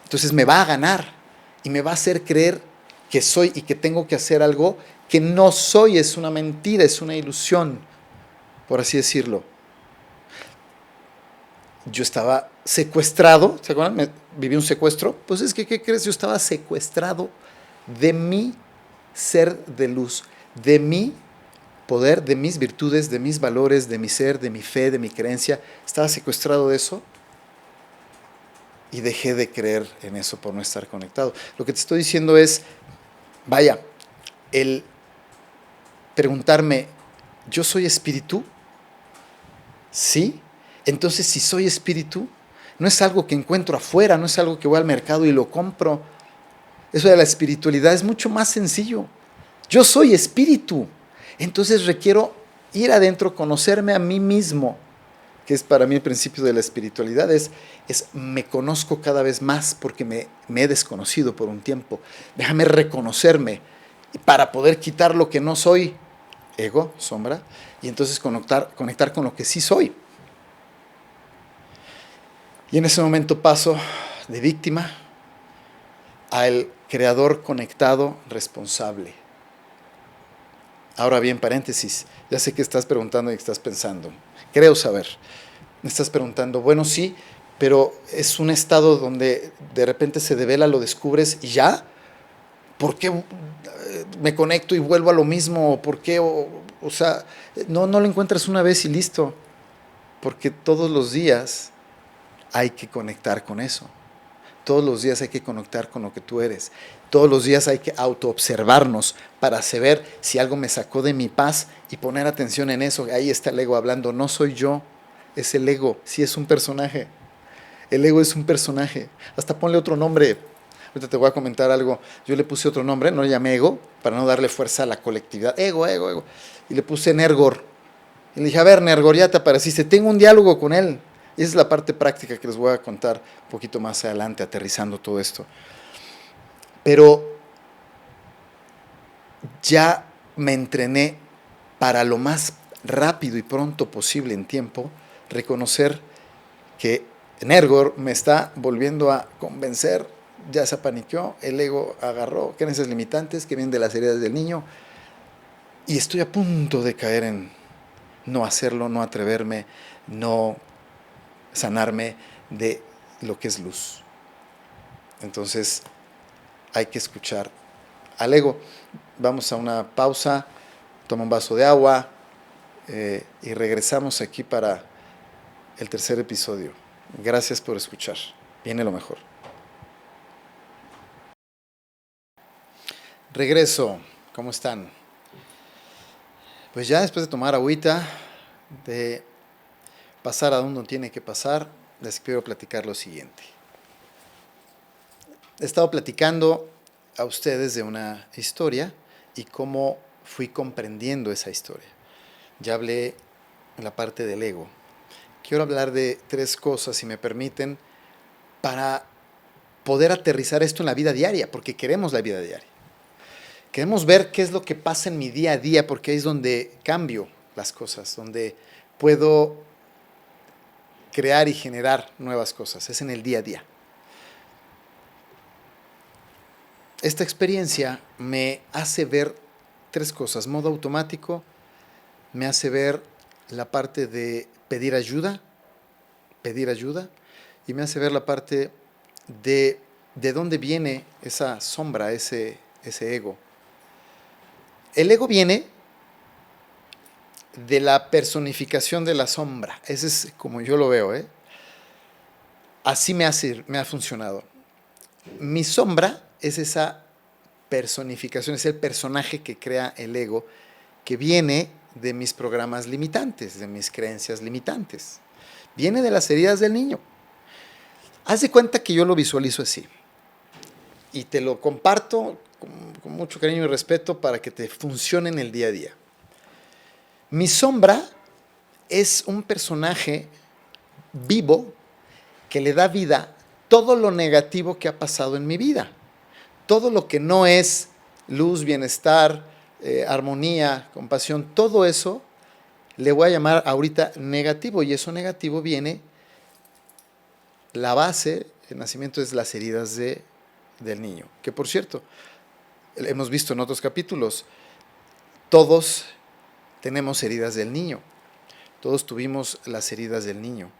entonces me va a ganar. Y me va a hacer creer que soy y que tengo que hacer algo que no soy. Es una mentira, es una ilusión, por así decirlo. Yo estaba secuestrado, ¿se acuerdan? Viví un secuestro. Pues es que, ¿qué crees? Yo estaba secuestrado de mi ser de luz, de mi poder, de mis virtudes, de mis valores, de mi ser, de mi fe, de mi creencia. Estaba secuestrado de eso y dejé de creer en eso por no estar conectado. Lo que te estoy diciendo es, vaya, el preguntarme, ¿yo soy espíritu? ¿Sí? Entonces, si soy espíritu, no es algo que encuentro afuera, no es algo que voy al mercado y lo compro. Eso de la espiritualidad es mucho más sencillo. Yo soy espíritu. Entonces requiero ir adentro, conocerme a mí mismo, que es para mí el principio de la espiritualidad, es me conozco cada vez más porque me he desconocido por un tiempo. Déjame reconocerme para poder quitar lo que no soy, ego, sombra, y entonces conectar con lo que sí soy. Y en ese momento paso de víctima al creador conectado responsable. Ahora bien, paréntesis, ya sé que estás preguntando y que estás pensando. Creo saber. Me estás preguntando, bueno, sí, pero es un estado donde de repente se devela, lo descubres y ya. ¿Por qué me conecto y vuelvo a lo mismo? ¿Por qué? O sea, no lo encuentras una vez y listo. Porque todos los días hay que conectar con eso. Todos los días hay que conectar con lo que tú eres. Todos los días hay que autoobservarnos para saber si algo me sacó de mi paz y poner atención en eso. Ahí está el ego hablando. No soy yo, es el ego. Sí, es un personaje. El ego es un personaje. Hasta ponle otro nombre. Ahorita te voy a comentar algo. Yo le puse otro nombre, no le llamé ego, para no darle fuerza a la colectividad. Ego. Y le puse Nergor. Y le dije, a ver, Nergor, ya te apareciste. Tengo un diálogo con él. Y esa es la parte práctica que les voy a contar un poquito más adelante, aterrizando todo esto. Pero ya me entrené para lo más rápido y pronto posible en tiempo, reconocer que Nergor me está volviendo a convencer, ya se apaniqueó, el ego agarró creencias limitantes que vienen de las heridas del niño y estoy a punto de caer en no hacerlo, no atreverme, no sanarme de lo que es luz. Entonces hay que escuchar al ego. Vamos a una pausa, toma un vaso de agua y regresamos aquí para el tercer episodio. Gracias por escuchar. Viene lo mejor. Regreso. ¿Cómo están? Pues ya después de tomar agüita, de pasar a donde tiene que pasar, les quiero platicar lo siguiente. He estado platicando a ustedes de una historia y cómo fui comprendiendo esa historia. Ya hablé en la parte del ego. Quiero hablar de 3 cosas, si me permiten, para poder aterrizar esto en la vida diaria, porque queremos la vida diaria. Queremos ver qué es lo que pasa en mi día a día, porque ahí es donde cambio las cosas, donde puedo crear y generar nuevas cosas. Es en el día a día. Esta experiencia me hace ver 3 cosas. Modo automático, me hace ver la parte de pedir ayuda, y me hace ver la parte de dónde viene esa sombra, ese ego. El ego viene de la personificación de la sombra. Ese es como yo lo veo, ¿eh? Así me ha funcionado. Mi sombra es esa personificación, es el personaje que crea el ego, que viene de mis programas limitantes, de mis creencias limitantes. Viene de las heridas del niño. Haz de cuenta que yo lo visualizo así. Y te lo comparto con mucho cariño y respeto para que te funcione en el día a día. Mi sombra es un personaje vivo que le da vida todo lo negativo que ha pasado en mi vida. Todo lo que no es luz, bienestar, armonía, compasión, todo eso le voy a llamar ahorita negativo. Y eso negativo viene, la base, el nacimiento es las heridas del niño. Que por cierto, hemos visto en otros capítulos, todos tenemos heridas del niño. Todos tuvimos las heridas del niño.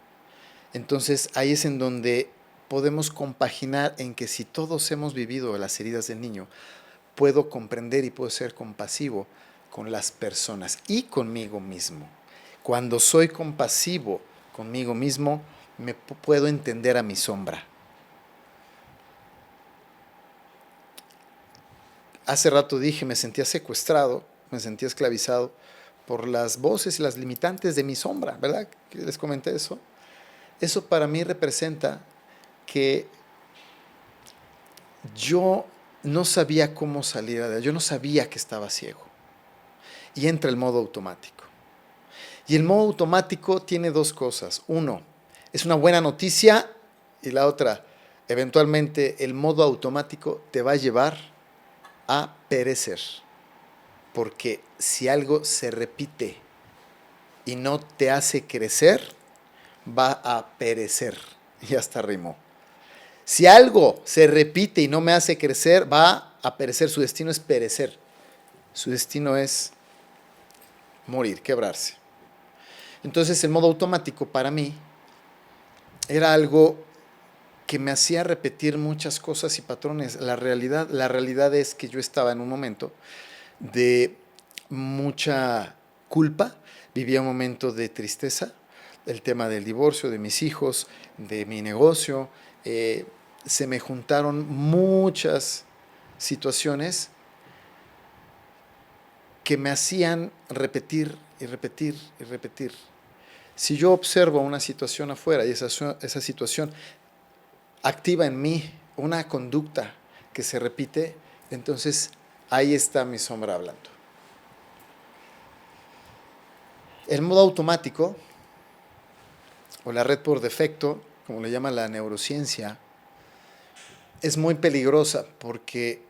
Entonces ahí es en donde podemos compaginar en que si todos hemos vivido las heridas del niño, puedo comprender y puedo ser compasivo con las personas y conmigo mismo. Cuando soy compasivo conmigo mismo, me puedo entender a mi sombra. Hace rato dije, me sentía secuestrado, me sentía esclavizado por las voces y las limitantes de mi sombra, ¿verdad? Les comenté eso. Eso para mí representa que yo no sabía cómo salir adelante, yo no sabía que estaba ciego. Y entra el modo automático. Y el modo automático tiene dos cosas. Uno, es una buena noticia, y la otra, eventualmente el modo automático te va a llevar a perecer. Porque si algo se repite y no te hace crecer, va a perecer. Y hasta rimó. Si algo se repite y no me hace crecer, va a perecer. Su destino es perecer. Su destino es morir, quebrarse. Entonces el modo automático para mí era algo que me hacía repetir muchas cosas y patrones. La realidad es que yo estaba en un momento de mucha culpa, vivía un momento de tristeza, el tema del divorcio, de mis hijos, de mi negocio, se me juntaron muchas situaciones que me hacían repetir y repetir y repetir. Si yo observo una situación afuera y esa situación activa en mí una conducta que se repite, entonces ahí está mi sombra hablando. El modo automático, o la red por defecto, como le llama la neurociencia, es muy peligrosa porque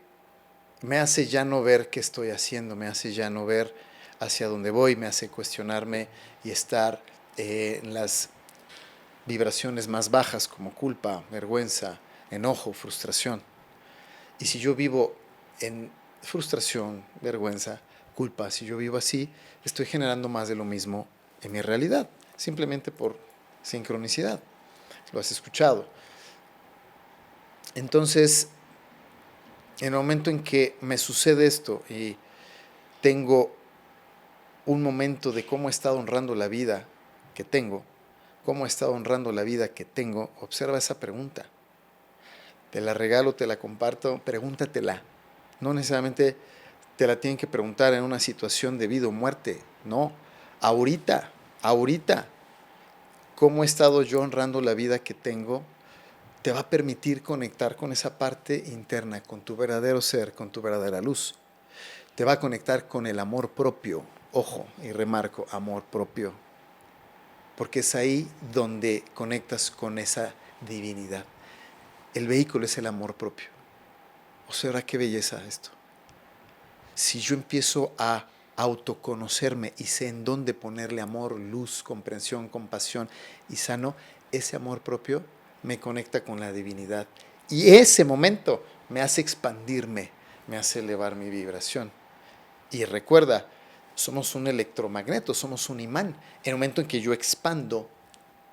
me hace ya no ver qué estoy haciendo, me hace ya no ver hacia dónde voy, me hace cuestionarme y estar en las vibraciones más bajas como culpa, vergüenza, enojo, frustración. Y si yo vivo en frustración, vergüenza, culpa, si yo vivo así, estoy generando más de lo mismo en mi realidad, simplemente por sincronicidad. Lo has escuchado. Entonces, en el momento en que me sucede esto y tengo un momento de cómo he estado honrando la vida que tengo, cómo he estado honrando la vida que tengo, observa esa pregunta. Te la regalo, te la comparto, pregúntatela. No necesariamente te la tienen que preguntar en una situación de vida o muerte, no. Ahorita, cómo he estado yo honrando la vida que tengo, te va a permitir conectar con esa parte interna, con tu verdadero ser, con tu verdadera luz. Te va a conectar con el amor propio. Ojo, y remarco, amor propio. Porque es ahí donde conectas con esa divinidad. El vehículo es el amor propio. Observa qué belleza esto. Si yo empiezo a autoconocerme y sé en dónde ponerle amor, luz, comprensión, compasión y sano, ese amor propio me conecta con la divinidad. Y ese momento me hace expandirme, me hace elevar mi vibración. Y recuerda, somos un electromagneto, somos un imán. En el momento en que yo expando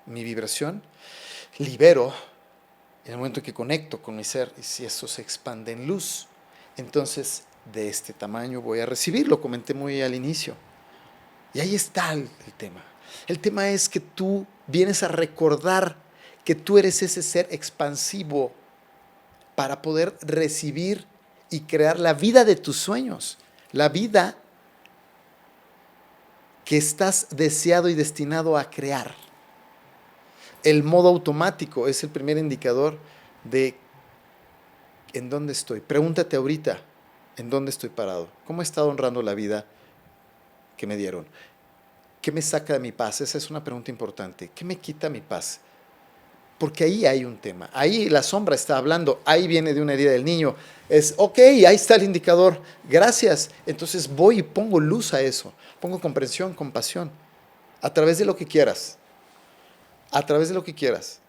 mi vibración, libero. En el momento en que conecto con mi ser, y si eso se expande en luz, entonces de este tamaño voy a recibir. Lo comenté muy al inicio. Y ahí está el tema. El tema es que tú vienes a recordar que tú eres ese ser expansivo para poder recibir y crear la vida de tus sueños. La vida que estás deseado y destinado a crear. El modo automático es el primer indicador de en dónde estoy. Pregúntate ahorita, ¿en dónde estoy parado? ¿Cómo he estado honrando la vida que me dieron? ¿Qué me saca de mi paz? Esa es una pregunta importante. ¿Qué me quita mi paz? Porque ahí hay un tema, ahí la sombra está hablando, ahí viene de una herida del niño. Es, ok, ahí está el indicador, gracias. Entonces voy y pongo luz a eso, pongo comprensión, compasión, a través de lo que quieras, a través de lo que quieras.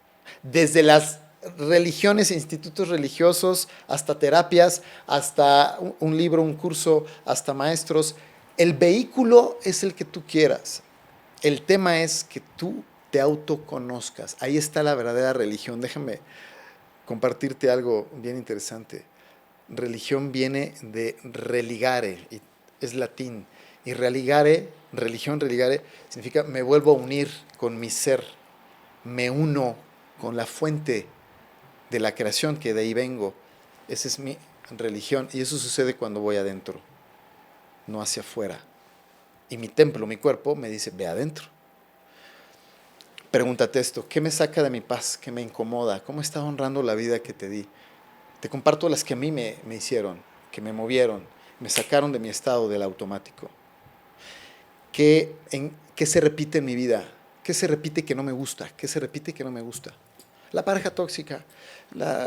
Desde las religiones e institutos religiosos, hasta terapias, hasta un libro, un curso, hasta maestros. El vehículo es el que tú quieras. El tema es que tú te autoconozcas. Ahí está la verdadera religión. Déjame compartirte algo bien interesante. Religión viene de religare, y es latín. Y religare, religión, religare, significa me vuelvo a unir con mi ser. Me uno con la fuente de la creación, que de ahí vengo. Esa es mi religión. Y eso sucede cuando voy adentro, no hacia afuera. Y mi templo, mi cuerpo, me dice, ve adentro. Pregúntate esto, ¿qué me saca de mi paz? ¿Qué me incomoda? ¿Cómo está honrando la vida que te di? Te comparto las que a mí me hicieron, que me movieron, me sacaron de mi estado del automático. ¿Qué se repite en mi vida? ¿Qué se repite que no me gusta? ¿Qué se repite que no me gusta? La pareja tóxica,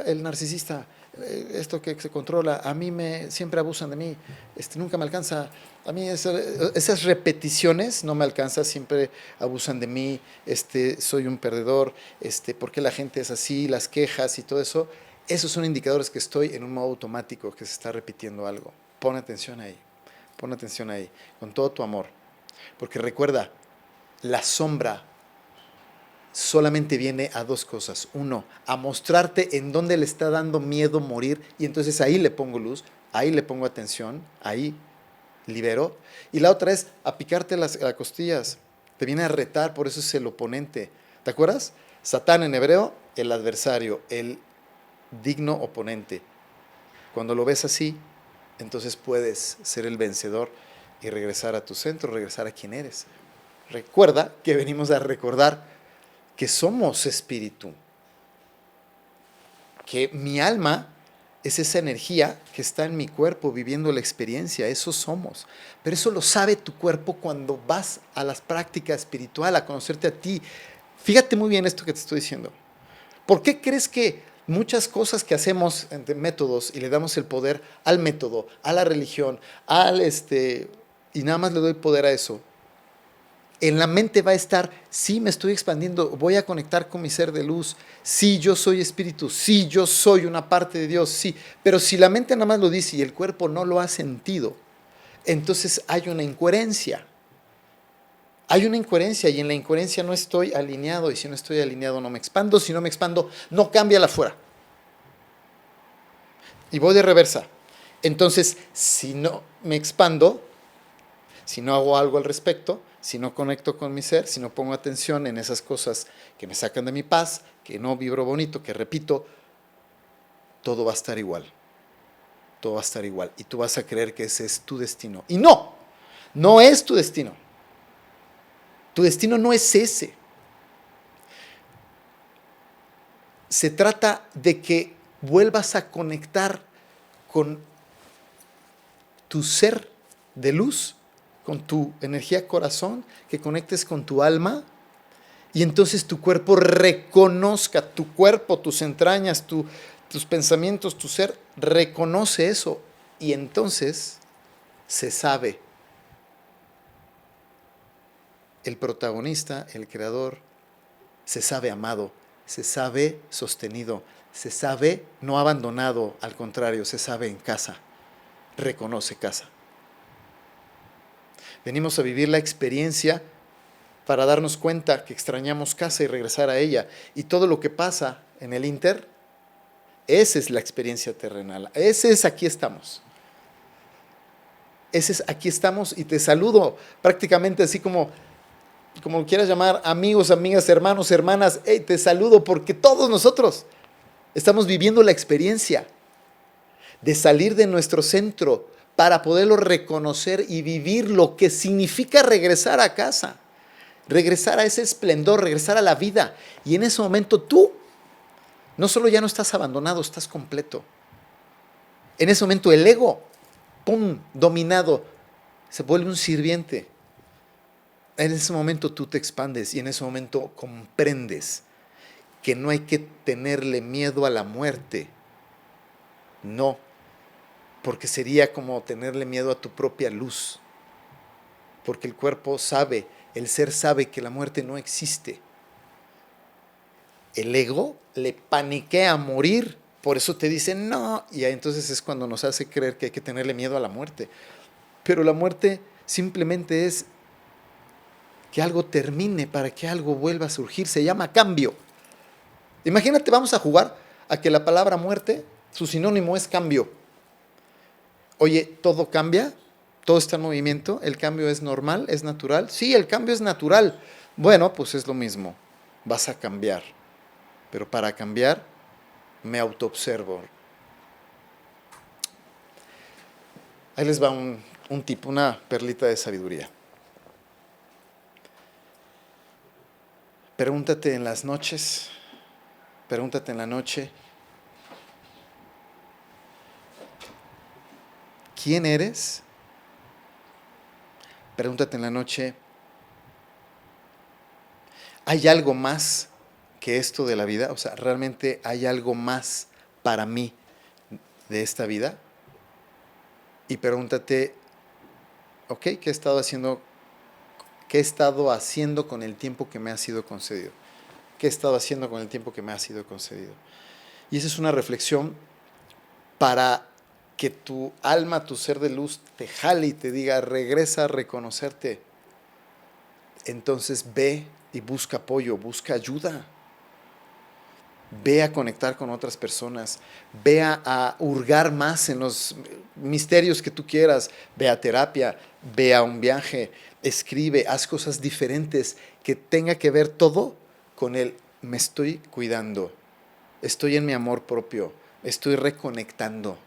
el narcisista, esto que se controla, a mí siempre abusan de mí, nunca me alcanza, a mí esas repeticiones no me alcanzan, siempre abusan de mí, soy un perdedor, ¿por qué la gente es así? Las quejas y todo eso, esos son indicadores que estoy en un modo automático, que se está repitiendo algo. Pon atención ahí, con todo tu amor, porque recuerda, la sombra solamente viene a dos cosas. Uno, a mostrarte en dónde le está dando miedo morir, y entonces ahí le pongo luz, ahí le pongo atención, ahí libero. Y la otra es a picarte las costillas. Te viene a retar, por eso es el oponente. ¿Te acuerdas? Satán en hebreo, el adversario, el digno oponente. Cuando lo ves así, entonces puedes ser el vencedor y regresar a tu centro, regresar a quien eres. Recuerda que venimos a recordar que somos espíritu, que mi alma es esa energía que está en mi cuerpo viviendo la experiencia, eso somos. Pero eso lo sabe tu cuerpo cuando vas a las prácticas espirituales, a conocerte a ti. Fíjate muy bien esto que te estoy diciendo. ¿Por qué crees que muchas cosas que hacemos entre métodos y le damos el poder al método, a la religión, y nada más le doy poder a eso? En la mente va a estar, sí, me estoy expandiendo, voy a conectar con mi ser de luz, sí, yo soy espíritu, sí, yo soy una parte de Dios, sí. Pero si la mente nada más lo dice y el cuerpo no lo ha sentido, entonces hay una incoherencia. Hay una incoherencia y en la incoherencia no estoy alineado, y si no estoy alineado no me expando, si no me expando no cambia la afuera. Y voy de reversa. Entonces, si no me expando, si no hago algo al respecto, si no conecto con mi ser, si no pongo atención en esas cosas que me sacan de mi paz, que no vibro bonito, que repito, todo va a estar igual. Todo va a estar igual. Y tú vas a creer que ese es tu destino. Y no, no es tu destino. Tu destino no es ese. Se trata de que vuelvas a conectar con tu ser de luz, con tu energía corazón, que conectes con tu alma, y entonces tu cuerpo reconozca, tu cuerpo, tus entrañas, tus pensamientos, tu ser, reconoce eso, y entonces se sabe el protagonista, el creador, se sabe amado, se sabe sostenido, se sabe no abandonado, al contrario, se sabe en casa, reconoce casa. Venimos a vivir la experiencia para darnos cuenta que extrañamos casa y regresar a ella. Y todo lo que pasa en el inter, esa es la experiencia terrenal. Ese es aquí estamos. Ese es aquí estamos y te saludo prácticamente así como quieras llamar, amigos, amigas, hermanos, hermanas. Hey, te saludo porque todos nosotros estamos viviendo la experiencia de salir de nuestro centro para poderlo reconocer y vivir lo que significa regresar a casa, regresar a ese esplendor, regresar a la vida. Y en ese momento tú no solo ya no estás abandonado, estás completo. En ese momento el ego, ¡pum!, dominado, se vuelve un sirviente. En ese momento tú te expandes y en ese momento comprendes que no hay que tenerle miedo a la muerte. No, porque sería como tenerle miedo a tu propia luz. Porque el cuerpo sabe, el ser sabe que la muerte no existe. El ego le paniquea a morir, por eso te dice no, y entonces es cuando nos hace creer que hay que tenerle miedo a la muerte. Pero la muerte simplemente es que algo termine para que algo vuelva a surgir, se llama cambio. Imagínate, vamos a jugar a que la palabra muerte, su sinónimo es cambio. Oye, ¿todo cambia? ¿Todo está en movimiento? ¿El cambio es normal? ¿Es natural? Sí, el cambio es natural. Bueno, pues es lo mismo. Vas a cambiar. Pero para cambiar, me autoobservo. Ahí les va un tip, una perlita de sabiduría. Pregúntate en las noches, pregúntate en la noche, ¿quién eres? Pregúntate en la noche, ¿hay algo más que esto de la vida? O sea, ¿realmente hay algo más para mí de esta vida? Y pregúntate, ok, ¿qué he estado haciendo? ¿Qué he estado haciendo con el tiempo que me ha sido concedido? ¿Qué he estado haciendo con el tiempo que me ha sido concedido? Y esa es una reflexión para que tu alma, tu ser de luz, te jale y te diga, regresa a reconocerte. Entonces ve y busca apoyo, busca ayuda. Ve a conectar con otras personas, ve a hurgar más en los misterios que tú quieras, ve a terapia, ve a un viaje, escribe, haz cosas diferentes que tenga que ver todo con el me estoy cuidando, estoy en mi amor propio, estoy reconectando,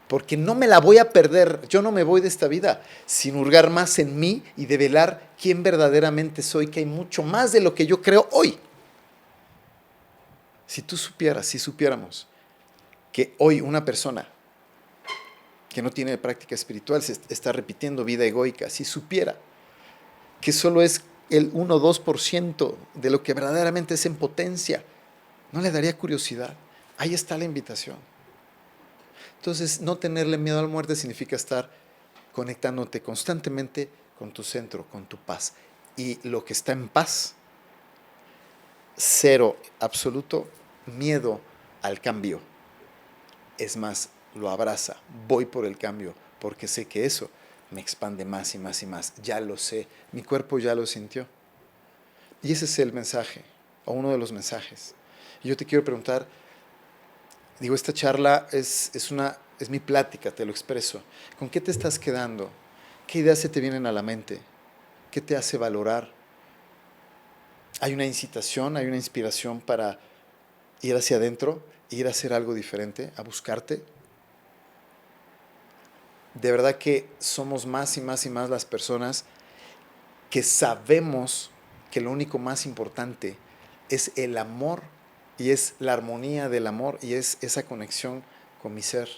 porque no me la voy a perder, yo no me voy de esta vida sin hurgar más en mí y develar quién verdaderamente soy, que hay mucho más de lo que yo creo hoy. Si tú supieras, si supiéramos que hoy una persona que no tiene práctica espiritual se está repitiendo vida egoica, si supiera que solo es el 1 o 2% de lo que verdaderamente es en potencia, ¿no le daría curiosidad? Ahí está la invitación. Entonces, no tenerle miedo a la muerte significa estar conectándote constantemente con tu centro, con tu paz. Y lo que está en paz, cero, absoluto miedo al cambio. Es más, lo abraza, voy por el cambio, porque sé que eso me expande más y más y más. Ya lo sé, mi cuerpo ya lo sintió. Y ese es el mensaje, o uno de los mensajes. Y yo te quiero preguntar, digo, esta charla es mi plática, te lo expreso. ¿Con qué te estás quedando? ¿Qué ideas se te vienen a la mente? ¿Qué te hace valorar? ¿Hay una incitación, hay una inspiración para ir hacia adentro, ir a hacer algo diferente, a buscarte? De verdad que somos más y más y más las personas que sabemos que lo único más importante es el amor y es la armonía del amor y es esa conexión con mi ser.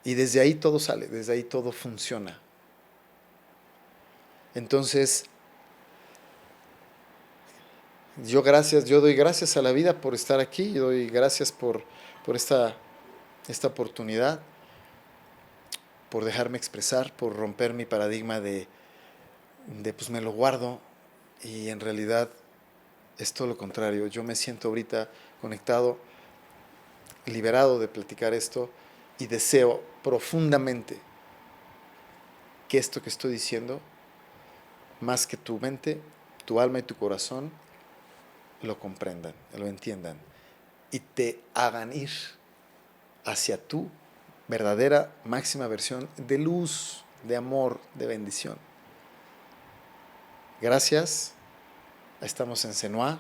Y desde ahí todo sale, desde ahí todo funciona. Entonces, yo doy gracias a la vida por estar aquí, yo doy gracias por esta oportunidad, por dejarme expresar, por romper mi paradigma de pues me lo guardo, y en realidad es todo lo contrario. Yo me siento ahorita conectado, liberado de platicar esto, y deseo profundamente que esto que estoy diciendo, más que tu mente, tu alma y tu corazón, lo comprendan, lo entiendan y te hagan ir hacia tu verdadera máxima versión de luz, de amor, de bendición. Gracias, estamos en Senoa,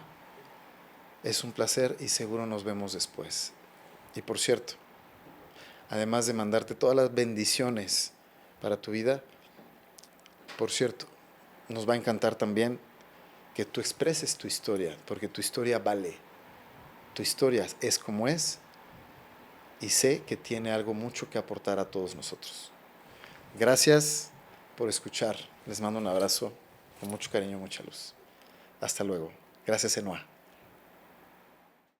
es un placer y seguro nos vemos después. Y por cierto, además de mandarte todas las bendiciones para tu vida, por cierto, nos va a encantar también que tú expreses tu historia, porque tu historia vale. Tu historia es como es y sé que tiene algo mucho que aportar a todos nosotros. Gracias por escuchar. Les mando un abrazo con mucho cariño, mucha luz. Hasta luego. Gracias, Senoa.